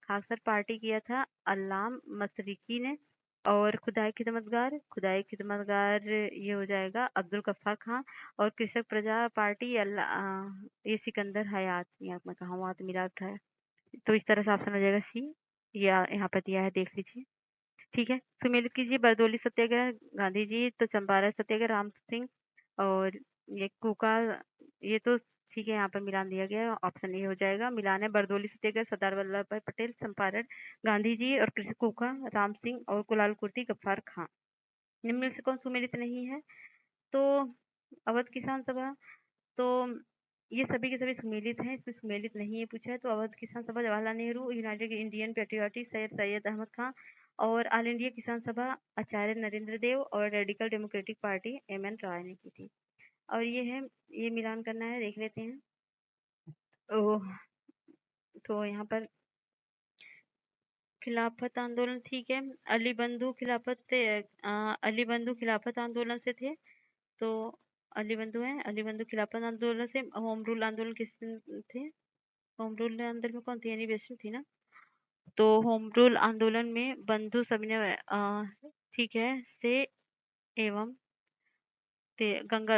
खाकसर पार्टी किया था अल्लाम मशरिकी ने। और खुदाई खिदमतगार ये हो जाएगा अब्दुल गफ्फार खां। और कृषक प्रजा पार्टी ये सिकंदर हयात, यहाँ मैं कहा वहाँ तो मिला उठा है। तो इस तरह से ऑप्शन हो जाएगा सी, या यहाँ पर दिया है, देख लीजिए। ठीक है, सुमेलित कीजिए। बरदौली सत्याग्रह गांधी जी, तो चंपारण सत्याग्रह राम सिंह। और ये कूका, ये तो ठीक है, यहाँ पर मिलान दिया गया है, ऑप्शन ए हो जाएगा। मिलान है बरदौली सत्याग्रह सरदार वल्लभ भाई पटेल, चंपारण गांधी जी और कृषि कूका राम सिंह और कुलाल कुर्ती गफ्फार खां। निम्न में से कौन सुमेलित नहीं है? तो अवध किसान सभा, तो ये सभी के सभी सुमेलित हैं, इसमें सुमेलित नहीं है पूछा है। तो Awadh Kisan Sabha Jawaharlal Nehru, united Indian patriotic Syed Ahmad Khan और ऑल इंडिया किसान सभा आचार्य नरेंद्र देव और radical democratic party M N. Roy ने की थी। और ये है, ये मिलान करना है, देख लेते हैं। तो यहाँ पर खिलाफत आंदोलन ठीक है। अली बंधु खिलाफत आंदोलन से थे। तो अली बंधु खिलाफत आंदोलन से। होम रूल आंदोलन किस थे? होम रूल आंदोलन में कौन थी? एनी बेसनिक थी ना। तो होम रूल आंदोलन में बंधु सविनय ठीक है से एवं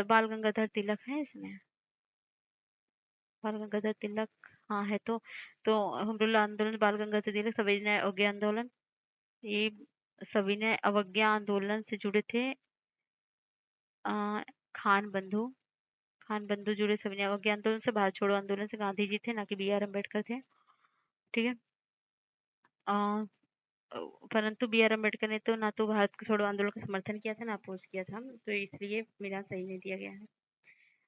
बाल गंगाधर तिलक है इसमें। बाल गंगाधर तिलक हाँ है तो होम रूल आंदोलन बाल गंगाधर तिलक सविनय अवज्ञा आंदोलन। ये सविनय अवज्ञा आंदोलन से जुड़े थे अ, खान बंधु। खान बंधु जुड़े सविनय अवज्ञा आंदोलन से। भारत छोड़ो आंदोलन से गांधी जी थे, ना कि बी आर अम्बेडकर थे। ठीक है। अ, अ, परंतु बी आर अम्बेडकर ने तो ना तो भारत छोड़ो आंदोलन का समर्थन किया था ना अपोज किया था, तो इसलिए मिलान सही नहीं दिया गया है।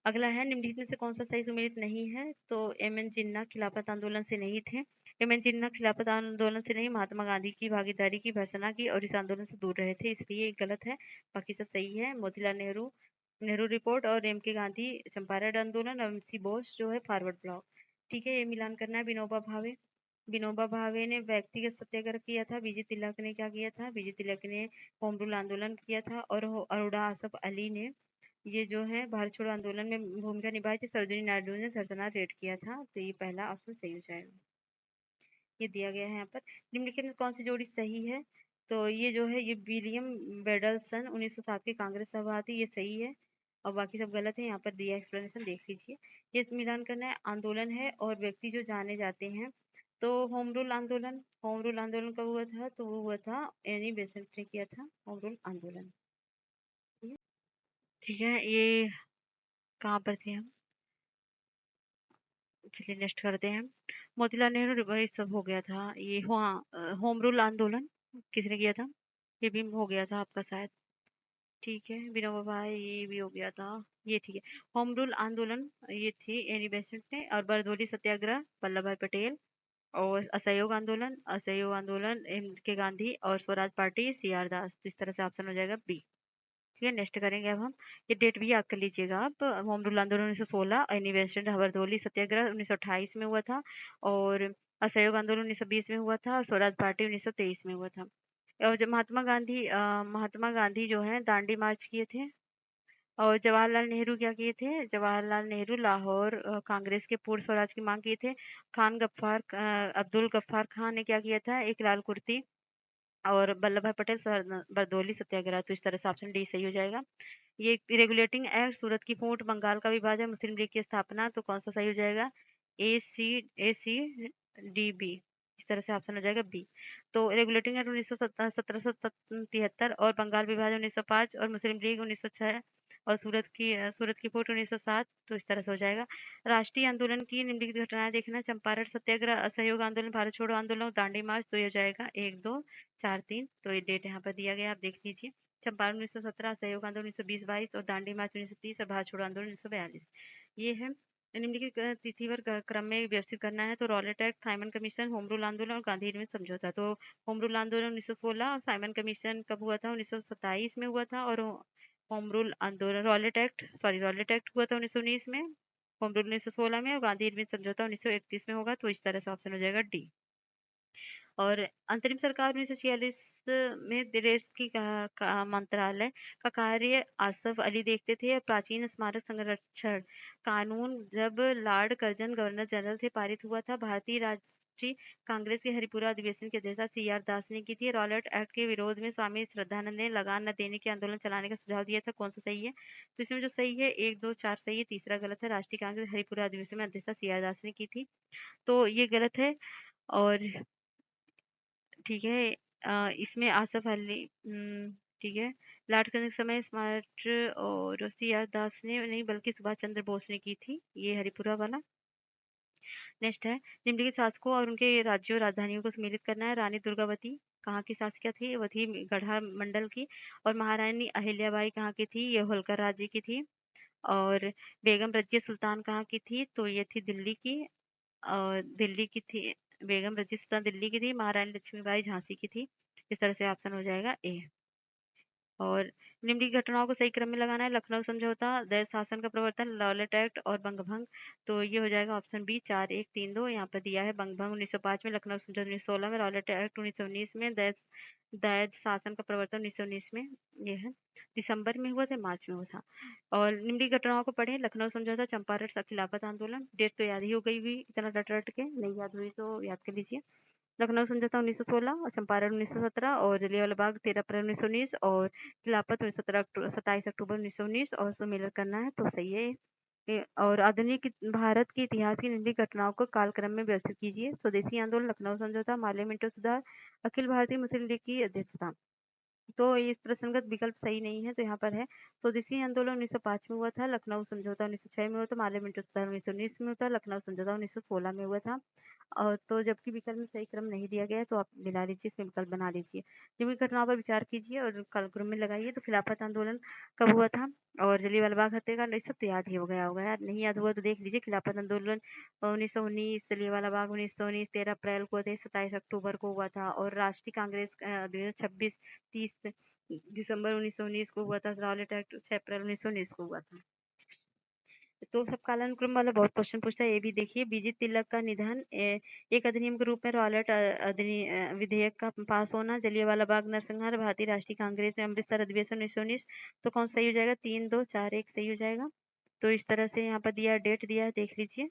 अगला है निम्नलिखित में से कौन सा सही सुमेलित नहीं है? तो एम एन जिन्ना खिलाफत आंदोलन से नहीं थे। एम एन जिन्ना खिलाफत आंदोलन से नहीं, महात्मा गांधी की भागीदारी की भर्त्सना की और इस आंदोलन से दूर रहे थे, इसलिए ये गलत है। बाकी सब सही है। मोतीलाल नेहरू नेहरू रिपोर्ट और एम के गांधी चंपारण आंदोलन और एम सी बोस जो है फॉरवर्ड ब्लॉक। ठीक है, ये मिलान करना है। विनोबा भावे। विनोबा भावे ने व्यक्तिगत सत्याग्रह किया था। बीजे तिलक ने क्या किया था? बीजे तिलक ने होम रूल आंदोलन किया था। और अरोड़ा आसफ अली ने ये जो है भारत छोड़ो आंदोलन में भूमिका निभाई थी। सरोजिनी नायडू ने सरसनार रेड किया था। तो ये पहला ऑप्शन सही हो जाएगा। ये दिया गया है यहाँ पर। निम्नलिखित में कौन सी जोड़ी सही है? तो ये जो है ये विलियम बेडलसन 1907 के कांग्रेस सभापति, ये सही है। और बाकी सब गलत है। यहाँ पर दिया एक्सप्लेनेशन देख लीजिए। ये मिलान करना है। आंदोलन है और व्यक्ति जो जाने जाते हैं। तो होम रूल आंदोलन कब हुआ था? तो वो हुआ था एनी बेसेंट ने किया था होम रूल आंदोलन। ठीक है, ये कहाँ पर थे हम? चलिए नेक्स्ट करते हैं। मोतीलाल नेहरू ये सब हो गया था। ये हाँ होम रूल आंदोलन किसने किया था? ये भी हो गया था आपका शायद। ठीक है, विनोबा भावे ये भी हो गया था। ये ठीक है। होम रूल आंदोलन ये थी एनी बेसेंट ने। और बरदोली सत्याग्रह वल्लभ भाई पटेल। और असहयोग आंदोलन एम के गांधी। और स्वराज पार्टी सी आर दास। तो इस तरह से ऑप्शन हो जाएगा बी। ठीक है, नेक्स्ट करेंगे अब हम। ये डेट भी याद कर लीजिएगा आप। होम रूल आंदोलन 1916, एनी बेसेंट हरदोली सत्याग्रह 1928 में हुआ था। और असहयोग आंदोलन 1920 में हुआ था। और स्वराज पार्टी 1923 में हुआ था। और जब महात्मा गांधी जो है दांडी मार्च किए थे। और जवाहरलाल नेहरू क्या किए थे? जवाहरलाल नेहरू लाहौर कांग्रेस के पूर्ण स्वराज की मांग किए थे। अब्दुल गफ्फार खान ने क्या किया था? एक लाल कुर्ती। और वल्लभ भाई पटेल बरदोली सत्याग्रह। तो इस तरह से ऑप्शन डी सही हो जाएगा। ये रेगुलेटिंग एक्ट, सूरत की फूट, बंगाल का विभाजन, मुस्लिम लीग की स्थापना। तो कौन सा सही हो जाएगा? ए सी डी बी। इस तरह से ऑप्शन हो जाएगा बी। तो रेगुलेटिंग एक्ट 1773 और बंगाल विभाजन 1905 और मुस्लिम लीग 1906 और सूरत की फूट 1907। तो इस तरह से हो जाएगा। राष्ट्रीय आंदोलन की निम्नलिखित घटनाएं देखना। चंपारण सत्याग्रह, असहयोग आंदोलन, भारत छोड़ो आंदोलन, दांडी मार्च। तो ये हो जाएगा 1 2 4 3। तो ये डेट यहाँ पर दिया गया, आप देख लीजिए। चंपारण 1917, सहयोग आंदोलन 1920-22 और दांडी मार्च 1930 और भारत छोड़ो आंदोलन 1942। ये है। निम्नलिखित तिथि पर क्रम में व्यवस्थित करना है। तो Rowlatt act, Simon commission, home rule आंदोलन और गांधी निर्मित समझौता। तो होम रूल आंदोलन 1916 और साइमन कमीशन कब हुआ था? 1927 में हुआ था। और होम रूल आंदोलन रॉलेट एक्ट हुआ था 1919 में। होम रूल 1916 में और गांधी निर्मित समझौता 1931 में होगा। तो इस तरह से ऑप्शन हो जाएगा डी। और अंतरिम सरकार 1946 में देश की मंत्रालय का कार्य आसफ अली देखते थे। और प्राचीन स्मारक संरक्षण कानून जब लॉर्ड कर्जन गवर्नर जनरल से पारित हुआ था। भारतीय राष्ट्रीय कांग्रेस के हरिपुरा अधिवेशन की अध्यक्षता सी आर दास ने की थी। रॉलेट एक्ट के विरोध में स्वामी श्रद्धानंद ने लगान न देने के आंदोलन चलाने का सुझाव दिया था। कौन सा सही है? तो इसमें जो सही है 1 2 4 सही है, तीसरा गलत है। राष्ट्रीय कांग्रेस हरिपुरा अधिवेशन में अध्यक्षता सी आर दास ने की थी। तो ये गलत है। और ठीक है। इसमें आसफ अली ठीक है। लाट करने के समय स्मार्ट और सी आर दास ने नहीं बल्कि सुभाष चंद्र बोस ने की थी, ये हरिपुरा वाला। नेक्स्ट है। निम्नलिखित शासकों और उनके राज्यों राजधानियों को सम्मिलित करना है। रानी दुर्गावती कहाँ की शासकिया थी? वो थी गढ़ा मंडल की। और महारानी अहिल्याबाई कहाँ की थी? ये होलकर राज्य की थी। और बेगम रजिया सुल्तान कहाँ की थी? तो ये थी दिल्ली की। और दिल्ली की थी। बेगम रजिया सुल्तान दिल्ली की थी। महारानी लक्ष्मीबाई झांसी की थी। इस तरह से ऑप्शन हो जाएगा ए। और निम्नलिखित घटनाओं को सही क्रम में लगाना है। लखनऊ समझौता, देश शासन का प्रवर्तन, रॉलेट एक्ट और बंगभंग। तो ये हो जाएगा ऑप्शन बी 4 1 3 2। यहाँ पर दिया है बंगभंग 1905 में, लखनऊ समझौता 1916 में, रॉलेट एक्ट 1919 में, देश दैद शासन का प्रवर्तन 1919 में। ये है दिसंबर में हुआ था, मार्च में हुआ था। और निम्नलिखित घटनाओं को पढ़ें। लखनऊ समझौता, चंपारण खिलाफत आंदोलन। डेट तो याद ही हो गई हुई, इतना रट रट के नहीं याद हुई तो याद कर लीजिए। लखनऊ समझौता 1916 और चंपारण 1917 और जलियांवाला बाग 13 अप्रैल 1919 और खिलाफत 27 अक्टूबर 1919 और सम्मेलन करना है तो सही है। और आधुनिक भारत के इतिहास की निम्नलिखित घटनाओं को कालक्रम में व्यवस्थित कीजिए। स्वदेशी आंदोलन, लखनऊ समझौता, माले मिंटो सुधार, अखिल भारतीय मुस्लिम लीग की अध्यक्षता। तो इस प्रसंगत विकल्प सही नहीं है, तो यहाँ पर है स्वदेशी आंदोलन 1905 में हुआ था, लखनऊ समझौता 1906 में हुआ था, माले मिंटो सुधार 1919 में हुआ था, लखनऊ समझौता 1916 में हुआ था। और तो जबकि विकल्प में सही क्रम नहीं दिया गया है तो आप मिला लीजिए, इसमें विकल्प बना लीजिए। निम्न घटनाओं पर विचार कीजिए और कालक्रम में लगाइए। तो खिलाफत आंदोलन कब हुआ था और जलियांवाला बाग हत्याकांड, ये सब तो याद ही हो गया होगा यार, नहीं याद हुआ तो देख लीजिए। खिलाफत आंदोलन 1919, जलियांवाला बाग 1919 13 अप्रैल को थे, 27 अक्टूबर को हुआ था। और राष्ट्रीय कांग्रेस 26 30 दिसंबर 1919 को हुआ था। रॉलेट एक्ट 6 अप्रैल 1919 को हुआ था। तो सब कालानुक्रम वाला बहुत क्वेश्चन पूछता है, ये भी देखिए। बीजी तिलक का निधन, एक अधिनियम के रूप में रॉलेट विधेयक का पास होना, जलियांवाला बाग नरसंहार, भारतीय राष्ट्रीय कांग्रेस में अमृतसर अधिवेशन 1919। तो कौन सही हो जाएगा? 3 2 4 1 सही हो जाएगा। तो इस तरह से यहाँ पर दिया, डेट दिया है, देख लीजिए।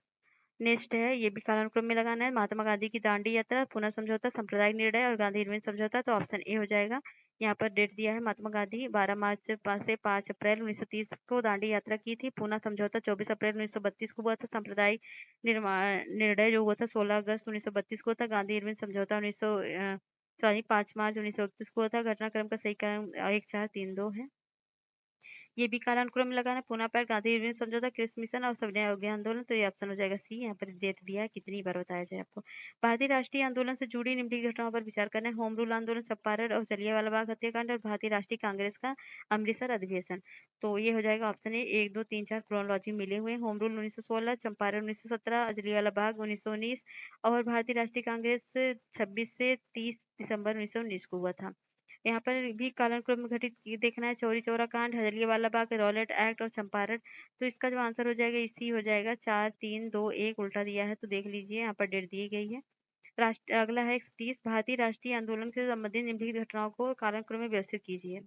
नेक्स्ट है, ये भी कालानुक्रम में लगाना है। महात्मा गांधी की दांडी यात्रा, पुनः समझौता, सांप्रदायिक निर्णय और गांधी इरविन समझौता। तो ऑप्शन ए हो जाएगा। यहाँ पर डेट दिया है, महात्मा गांधी 12 मार्च से 5 अप्रैल 1930 को दांडी यात्रा की थी। पुनः समझौता 24 अप्रैल 1932 को हुआ था। सांप्रदायिक निर्णय जो हुआ था 16 अगस्त 1932 को था। गांधी इरविन समझौता 5 मार्च 1931 को हुआ था। घटनाक्रम का सही क्रम 1 4 3 2 है। ये भी कालानुक्रम लगाना। पुनः पर गांधी इरविन समझौता, क्रिस मिशन और सविनय अवज्ञा आंदोलन। तो ये ऑप्शन हो जाएगा सी। यहाँ पर डेट दिया है, कितनी बार बताया जाए आपको। भारतीय राष्ट्रीय आंदोलन से जुड़ी निम्नलिखित घटनाओं पर विचार करना है। होम रूल आंदोलन, चंपारण और जलियांवाला बाग हत्याकांड और भारतीय राष्ट्रीय कांग्रेस का अमृतसर अधिवेशन। तो ये हो जाएगा ऑप्शन ए। 1 2 3 4 क्रोनोलॉजी मिले हुए। होम रूल 1916, चंपारण 1917, जलियांवाला बाग 1919 और भारतीय राष्ट्रीय कांग्रेस 26 से 30 दिसंबर 1919 को हुआ था। यहाँ पर भी कालानुक्रम में घटित देखना है। चौरी चौरा कांड, जलियांवाला बाग, रॉलेट एक्ट और चंपारण। तो इसका जो आंसर हो जाएगा इसी हो जाएगा। 4 3 2 1 उल्टा दिया है तो देख लीजिए, यहाँ पर डेट दी गई है। अगला है 30, भारतीय राष्ट्रीय आंदोलन से संबंधित निम्नलिखित घटनाओं को कालानुक्रम में व्यवस्थित कीजिए।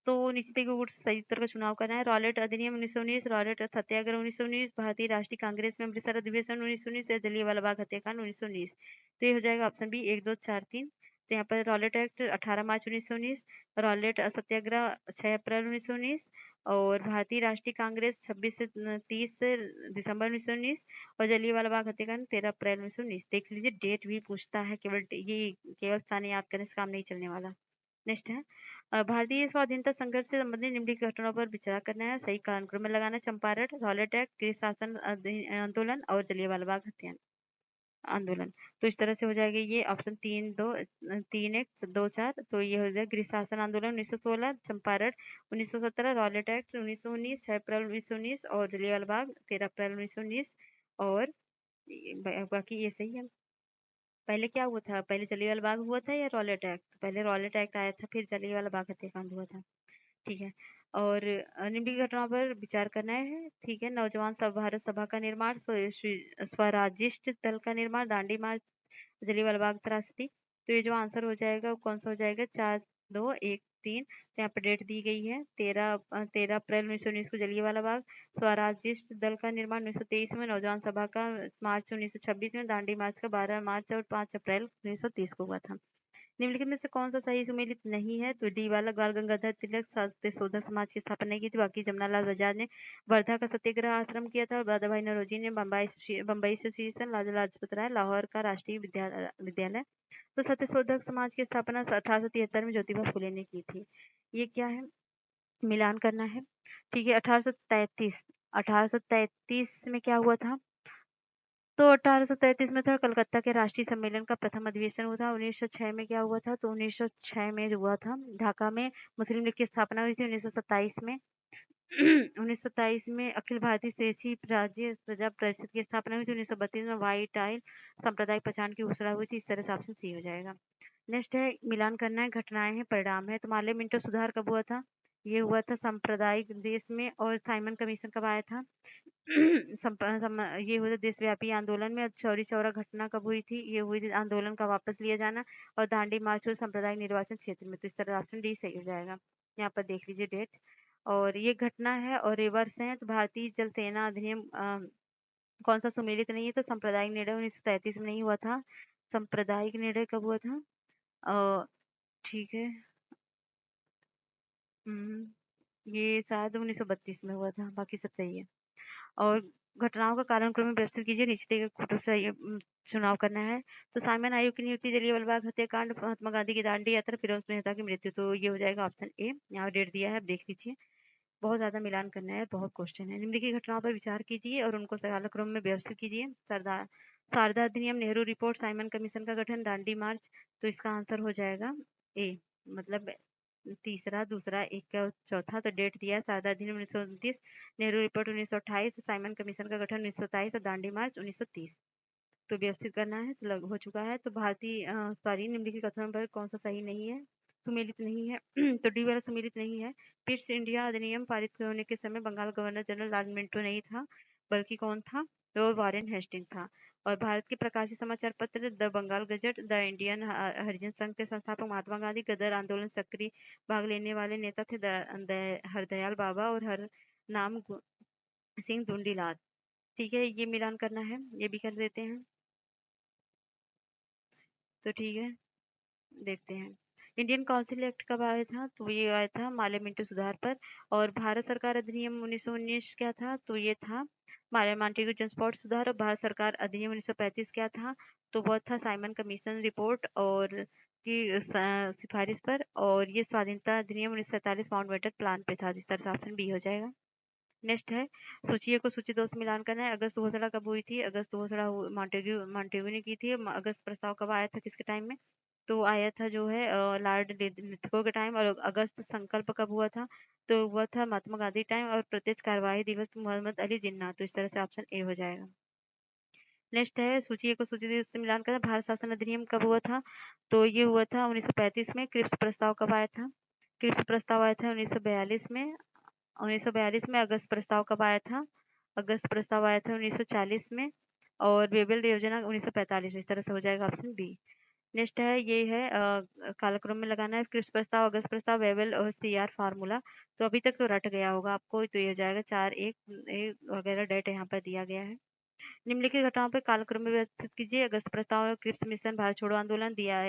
तो नीति के गुट सही उत्तर का चुनाव करना है। रॉलेट अधिनियम 1919, रॉलेट सत्याग्रह 1919, भारतीय राष्ट्रीय कांग्रेस में अमृतसर अधिवेशन 1919, जलियांवाला बाग हत्याकांड 1919। तो ये हो जाएगा ऑप्शन बी 1 2 4 3। तो यहाँ पर रॉलेट एक्ट 18 मार्च 1919, रॉलेट सत्याग्रह 6 अप्रैल 1919 और भारतीय राष्ट्रीय कांग्रेस 26 से 30 दिसंबर 1919 और जलियांवाला बाग हत्याकांड 13 अप्रैल 1919। देख लीजिए, डेट भी पूछता है, केवल स्थान याद करने से काम नहीं चलने वाला। नेक्स्ट है, भारतीय स्वाधीनता संघर्ष से संबंधित निम्नलिखित घटनाओं पर विचार करना है। सही कालानुक्रम में लगाना है। चंपारण, रॉलेट एक्ट, गृह शासन आंदोलन और जलियांवाला बाग हत्या आंदोलन। तो इस तरह से हो जाएगा ये ऑप्शन 3 2 3 1 2 4। तो ये हो जाएगा गृह शासन आंदोलन 1916, चंपारण 1917, रॉलेट एक्ट 1919, 6 अप्रैल 1919 और जलियांवाला बाग 13 अप्रैल 1919। और बाकी ये सही है। पहले क्या हुआ था? पहले जलियांवाला बाग हुआ था या रॉलेट एक्ट? पहले रॉलेट एक्ट आया था, फिर जलियांवाला बाग हत्याकांड हुआ था। ठीक है। और निम्नलिखित घटनाओं पर विचार करना है। ठीक है। नौजवान भारत सभा का निर्माण, स्वराजिस्ट दल का निर्माण, दांडी मार्च, जलियांवाला बाग त्रासदी। तो ये जो आंसर हो जाएगा वो कौन सा हो जाएगा? 4 2 1 3। तो यहाँ पर डेट दी गई है 13 अप्रैल 1919 को जलियांवाला बाग, स्वराजिस्ट दल का निर्माण 1923 में, नौजवान सभा का मार्च 1926 में, दांडी मार्च का 12 मार्च और 5 अप्रैल 1930 को हुआ था। निम्नलिखित में से कौन सा सही सुमेलित नहीं है? तो डी वाला, बाल गंगाधर तिलक शास्त्री शोधक समाज की स्थापना नहीं की थी। बाकी जमनालाल बजाज ने वर्धा का सत्याग्रह आश्रम किया था। दादा भाई नौरोजी ने बम्बई एसोसिएशन, लाला लाजपत राय लाहौर का राष्ट्रीय विद्यालय। तो सत्य शोधक समाज की स्थापना 1873 में ज्योतिबा फुले ने की थी। ये क्या है? मिलान करना है। ठीक है। 1833 में क्या हुआ था? तो 1833 में था कलकत्ता के राष्ट्रीय सम्मेलन का प्रथम अधिवेशन हुआ था। 1906 में क्या हुआ था? तो 1906 में हुआ था ढाका में मुस्लिम लीग की स्थापना हुई थी। 1927 में 1927 में अखिल भारतीय स्वदेशी राज्य प्रजा परिषद की स्थापना हुई थी। 1932 में व्हाइट आइल सांप्रदायिक पहचान की घोषणा हुई थी। इस तरह से ऑप्शन सी हो जाएगा। नेक्स्ट है मिलान करना है, घटनाएं हैं, परिणाम है। तो मार्ले मिंटो सुधार कब हुआ था? ये हुआ था सांप्रदायिक देश में। और साइमन कमीशन कब आया था? ये हुआ था देशव्यापी आंदोलन में। और चौरी चौरा घटना कब हुई थी? ये हुई थी आंदोलन का वापस लिया जाना। और दांडी मार्च हुई सांप्रदायिक निर्वाचन क्षेत्र में। तो इस तरह ऑप्शन डी सही हो जाएगा। यहाँ पर देख लीजिए डेट। और ये घटना है और रिवर्स है। तो भारतीय जल सेना अधिनियम कौन सा सुमेलित नहीं है? तो सांप्रदायिक निर्णय 1933 में नहीं हुआ था। सांप्रदायिक निर्णय कब हुआ था? ठीक है। ये शायद 1932 में हुआ था, बाकी सब सही है। और घटनाओं का कालन क्रम में व्यवस्थित कीजिए, नीचे दिए गए फोटो से ये चुनाव करना है। तो साइमन आयोग की नियुक्ति, जलियांवाला बाग हत्याकांड, महात्मा गांधी की दांडी यात्रा, फिरोज मेहता की मृत्यु। तो ये हो जाएगा ऑप्शन ए। यहाँ डेट दिया है, आप देख लीजिए। बहुत ज्यादा मिलान करना है, बहुत क्वेश्चन है। निम्नलिखित घटनाओं पर विचार कीजिए और उनको कालक्रम में व्यवस्थित कीजिए। सरदार शारदा अधिनियम, नेहरू रिपोर्ट, साइमन कमीशन का गठन, दांडी मार्च। तो इसका आंसर हो जाएगा ए, मतलब तीसरा, दूसरा, एक का चौथा। तो डेट दिया है शारदा अधिनियम 1929, नेहरू रिपोर्ट 1928, साइमन कमीशन का गठन 1927 और दांडी मार्च 1930। तो व्यवस्थित करना है। तो हो चुका है। तो भारतीय सॉरी, निम्नलिखित कथनों पर कौन सा सही नहीं है, सुमेलित नहीं है? तो डी वाला सुमेलित नहीं है। पिट्स इंडिया अधिनियम पारित होने के समय बंगाल गवर्नर जनरल लाल मिंटो नहीं था, बल्कि कौन था? तो वारेन हेस्टिंग था। और भारत के प्रकाशित समाचार पत्र the Bengal gazette, the Indian Harijan Sangh के संस्थापक महात्मा गांधी, गदर आंदोलन सक्रिय भाग लेने वाले नेता थे हरदयाल बाबा और हर नाम सिंह धुंडीलाल। ठीक है, ये मिलान करना है, ये भी कर देते हैं। तो ठीक है, देखते हैं। इंडियन काउंसिल एक्ट कब आया था? तो ये आया था माले मिंटो सुधार पर। और भारत सरकार अधिनियम 1919 क्या था? तो ये था माले मांटेगू जनस्पॉट सुधार। और भारत सरकार अधिनियम 1935 क्या था? तो वह था साइमन कमीशन रिपोर्ट और की सिफारिश पर। और ये स्वाधीनता अधिनियम 1947 माउंटबेटन प्लान पे था। जिस तरह से ऑप्शन बी हो जाएगा। नेक्स्ट है सूची ए को सूची दो से मिलान करना है। अगस्त घोषणा कब हुई थी? अगस्त घोषणा मांटेग्यू मांटेग्यू ने की थी। अगस्त प्रस्ताव कब आया था, किसके टाइम में? तो आया था जो है लॉर्ड लिथगो के टाइम। और अगस्त संकल्प कब हुआ था? तो हुआ था महात्मा गांधी टाइम। और प्रत्यक्ष कार्यवाही दिवस मोहम्मद अली जिन्ना। तो इस तरह से ऑप्शन ए हो जाएगा। नेक्स्ट है सूची ए को सूची दो से मिलान करना। भारत शासन अधिनियम कब हुआ था? तो ये हुआ था 1935 में। क्रिप्स प्रस्ताव कब आया था? क्रिप्स प्रस्ताव आया था 1942 में। 1942 में। अगस्त प्रस्ताव कब आया था? अगस्त प्रस्ताव आया था 1940 में। और बेबल योजना 1945। इस तरह से हो जाएगा ऑप्शन बी। नेक्स्ट है, ये है कालक्रम में लगाना है। क्रिप्स प्रस्ताव, अगस्त प्रस्ताव, वेबल और सीआर फार्मूला। तो अभी तक तो रट गया होगा आपको। तो ये हो जाएगा 4-1 वगैरह डेट यहाँ पर दिया गया है। निम्नलिखित घटनाओं पर कालक्रम में व्यवस्थित कीजिए। अगस्त प्रस्ताव, क्रिप्स मिशन, भारत छोड़ो आंदोलन, दिया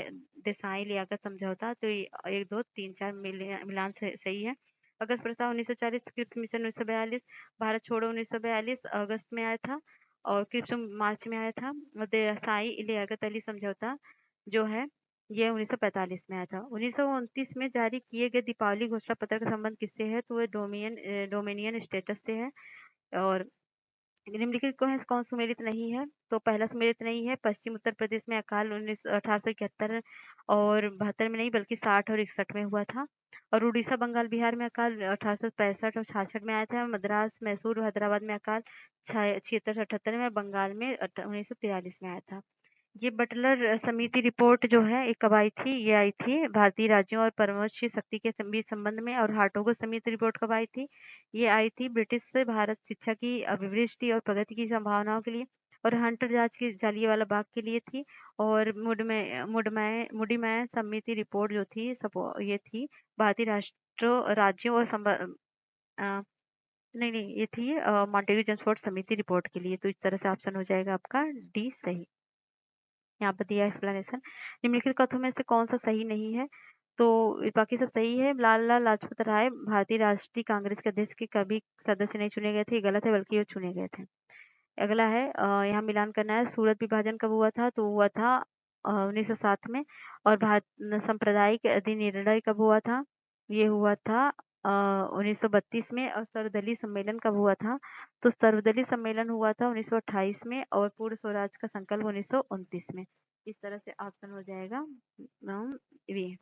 देसाई लियाकत समझौता। तो ये 1 2 3 4 मिलान से सही है। अगस्त प्रस्ताव 1940, क्रिप्स मिशन 1942, भारत छोड़ो 1942 अगस्त में आया था। और क्रिप्स मार्च में आया था। और देसाई लियाकत अली समझौता जो है ये 1945 में आया था। 1929 में जारी किए गए दीपावली घोषणा पत्र का संबंध किससे है? तो वह डोमिनियन स्टेटस से है। और निम्नलिखित कौन सुमेलित नहीं है? तो पहला सुमेलित नहीं है, पश्चिम उत्तर प्रदेश में अकाल 1871 और 72 में नहीं, बल्कि 60 और 61 में हुआ था। और उड़ीसा, बंगाल, बिहार में अकाल 1865 और 66 में आया था। मद्रास, मैसूर, हैदराबाद में अकाल 76 से 78 में। बंगाल में 1943 में आया था। ये बटलर समिति रिपोर्ट जो है ये कब आई थी? ये आई थी भारतीय राज्यों और परमाणु शक्ति के बीच संबंध में। और हार्टोगो समिति रिपोर्ट कब आई थी? ये आई थी ब्रिटिश से भारत शिक्षा की अभिवृद्धि और प्रगति की संभावनाओं के लिए। और हंटर जांच की जालियांवाला बाग के लिए थी। और मुडमय समिति रिपोर्ट जो थी सब ये थी भारतीय राष्ट्रों राज्यों और नहीं नहीं, ये थी मॉन्टेग्यू जेम्सफोर्ड समिति रिपोर्ट के लिए। तो इस तरह से ऑप्शन हो जाएगा आपका डी सही। यहाँ पर दिया एक्सप्लेनेशन। निम्नलिखित कथनों में से कौन सा सही नहीं है? तो बाकी सब सही है। लाला लाजपत राय भारतीय राष्ट्रीय कांग्रेस के अध्यक्ष के कभी सदस्य नहीं चुने गए थे, ये गलत है, बल्कि वो चुने गए थे। अगला है यहाँ मिलान करना है। सूरत विभाजन कब हुआ था? तो हुआ था 1907 में। और भारत सांप्रदायिक अधिनिर्णय कब हुआ था? ये हुआ था 1932 में। और सर्वदलीय सम्मेलन कब हुआ था? तो सर्वदलीय सम्मेलन हुआ था 1928 में। और पूर्ण स्वराज का संकल्प 1929 में। इस तरह से ऑप्शन हो जाएगा ये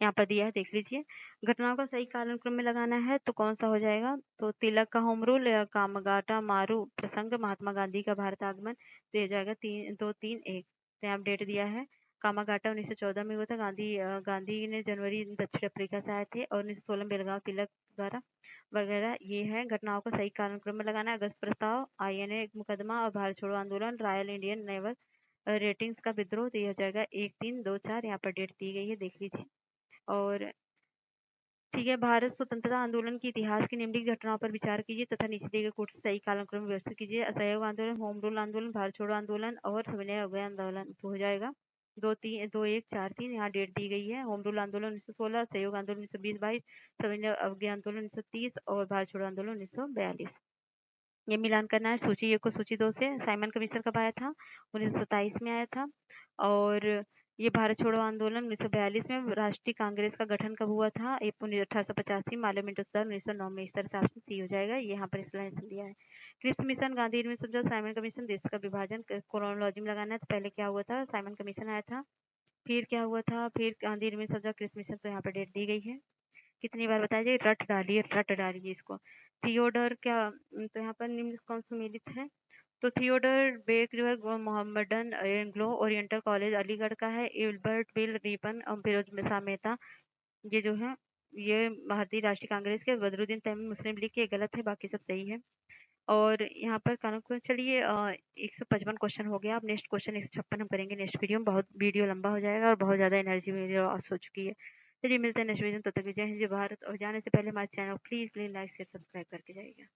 यहाँ पर दिया है, देख लीजिए। घटनाओं का सही कालक्रम में लगाना है तो कौन सा हो जाएगा? तो तिलक का होम रूल, कामगाटा मारू प्रसंग, महात्मा गांधी का भारत आगमन। तो ये जाएगा 3 2 3 1। तो यहाँ डेट दिया है कामागाटा 1914 में हुआ था। गांधी ने जनवरी दक्षिण अफ्रीका से आए थे, और 1916 में बेलगांव तिलक द्वारा वगैरह। ये है घटनाओं को सही कालक्रम में लगाना। अगस्त प्रस्ताव, आईएनए मुकदमा और भारत छोड़ो आंदोलन, रॉयल इंडियन नेवल रेटिंग्स का विद्रोह दिया जाएगा 1-3-2-4। यहाँ पर डेट दी गई है, देख लीजिए। और ठीक है, भारत स्वतंत्रता आंदोलन के इतिहास की निम्नलिखित घटनाओं पर विचार कीजिए तथा नीचे दिए गए कोड से सही कालक्रम में व्यवस्थित कीजिए। असहयोग आंदोलन, होम रूल आंदोलन, भारत छोड़ो आंदोलन और सविनय अवज्ञा आंदोलन। तो हो जाएगा 2-1-4-3। यहाँ डेट दी गई है। होम रूल आंदोलन 1916, सहयोग आंदोलन 1920-22, सविनय अवज्ञा आंदोलन 1930 और भारत छोड़ो आंदोलन 1942। ये मिलान करना है सूची 1 को सूची 2 से। साइमन कमीशन कब आया था? 1927 में आया था। और ये भारत छोड़ो आंदोलन 1942 में। राष्ट्रीय कांग्रेस का गठन कब हुआ था? 1885। मालवीय मिंटो सदन 1909 में। इस तरह से ऑप्शन सी हो जाएगा। ये यहाँ पर एक्सप्लेनेशन दिया है। क्रिप्स मिशन, गांधी इरविन समझौता, साइमन कमीशन, देश का विभाजन। क्रोनोलॉजी में लगाना है। तो पहले क्या हुआ था? साइमन कमीशन आया था, फिर क्या हुआ था, फिर गांधी इरविन समझौता, क्रिप्स मिशन। तो यहाँ पर डेट दी गई है। कितनी बार बताया जाए? रट डालिए इसको। थियोडर क्या, तो यहाँ पर निम्न कौन सम्मिलित है? तो थियोडर बेक जो है Mohammedan Anglo oriental college Aligarh का है। एल्बर्ट बिल रिपन फिरोज मिसा मेहता, ये जो है ये भारतीय राष्ट्रीय कांग्रेस के। बदरुद्दीन तैमूर मुस्लिम लीग के। गलत है, बाकी सब सही है। और यहाँ पर कानून को चलिए 155 क्वेश्चन हो गया। अब नेक्स्ट क्वेश्चन 156 हम करेंगे नेक्स्ट वीडियो में। बहुत वीडियो लंबा हो जाएगा और बहुत ज़्यादा एनर्जी मेरी लॉस हो चुकी है। चलिए मिलते हैं नेक्स्ट वीडियो में। तब तक जय हिंद जय भारत। और जाने से पहले हमारे channel please like share subscribe करके जाइएगा।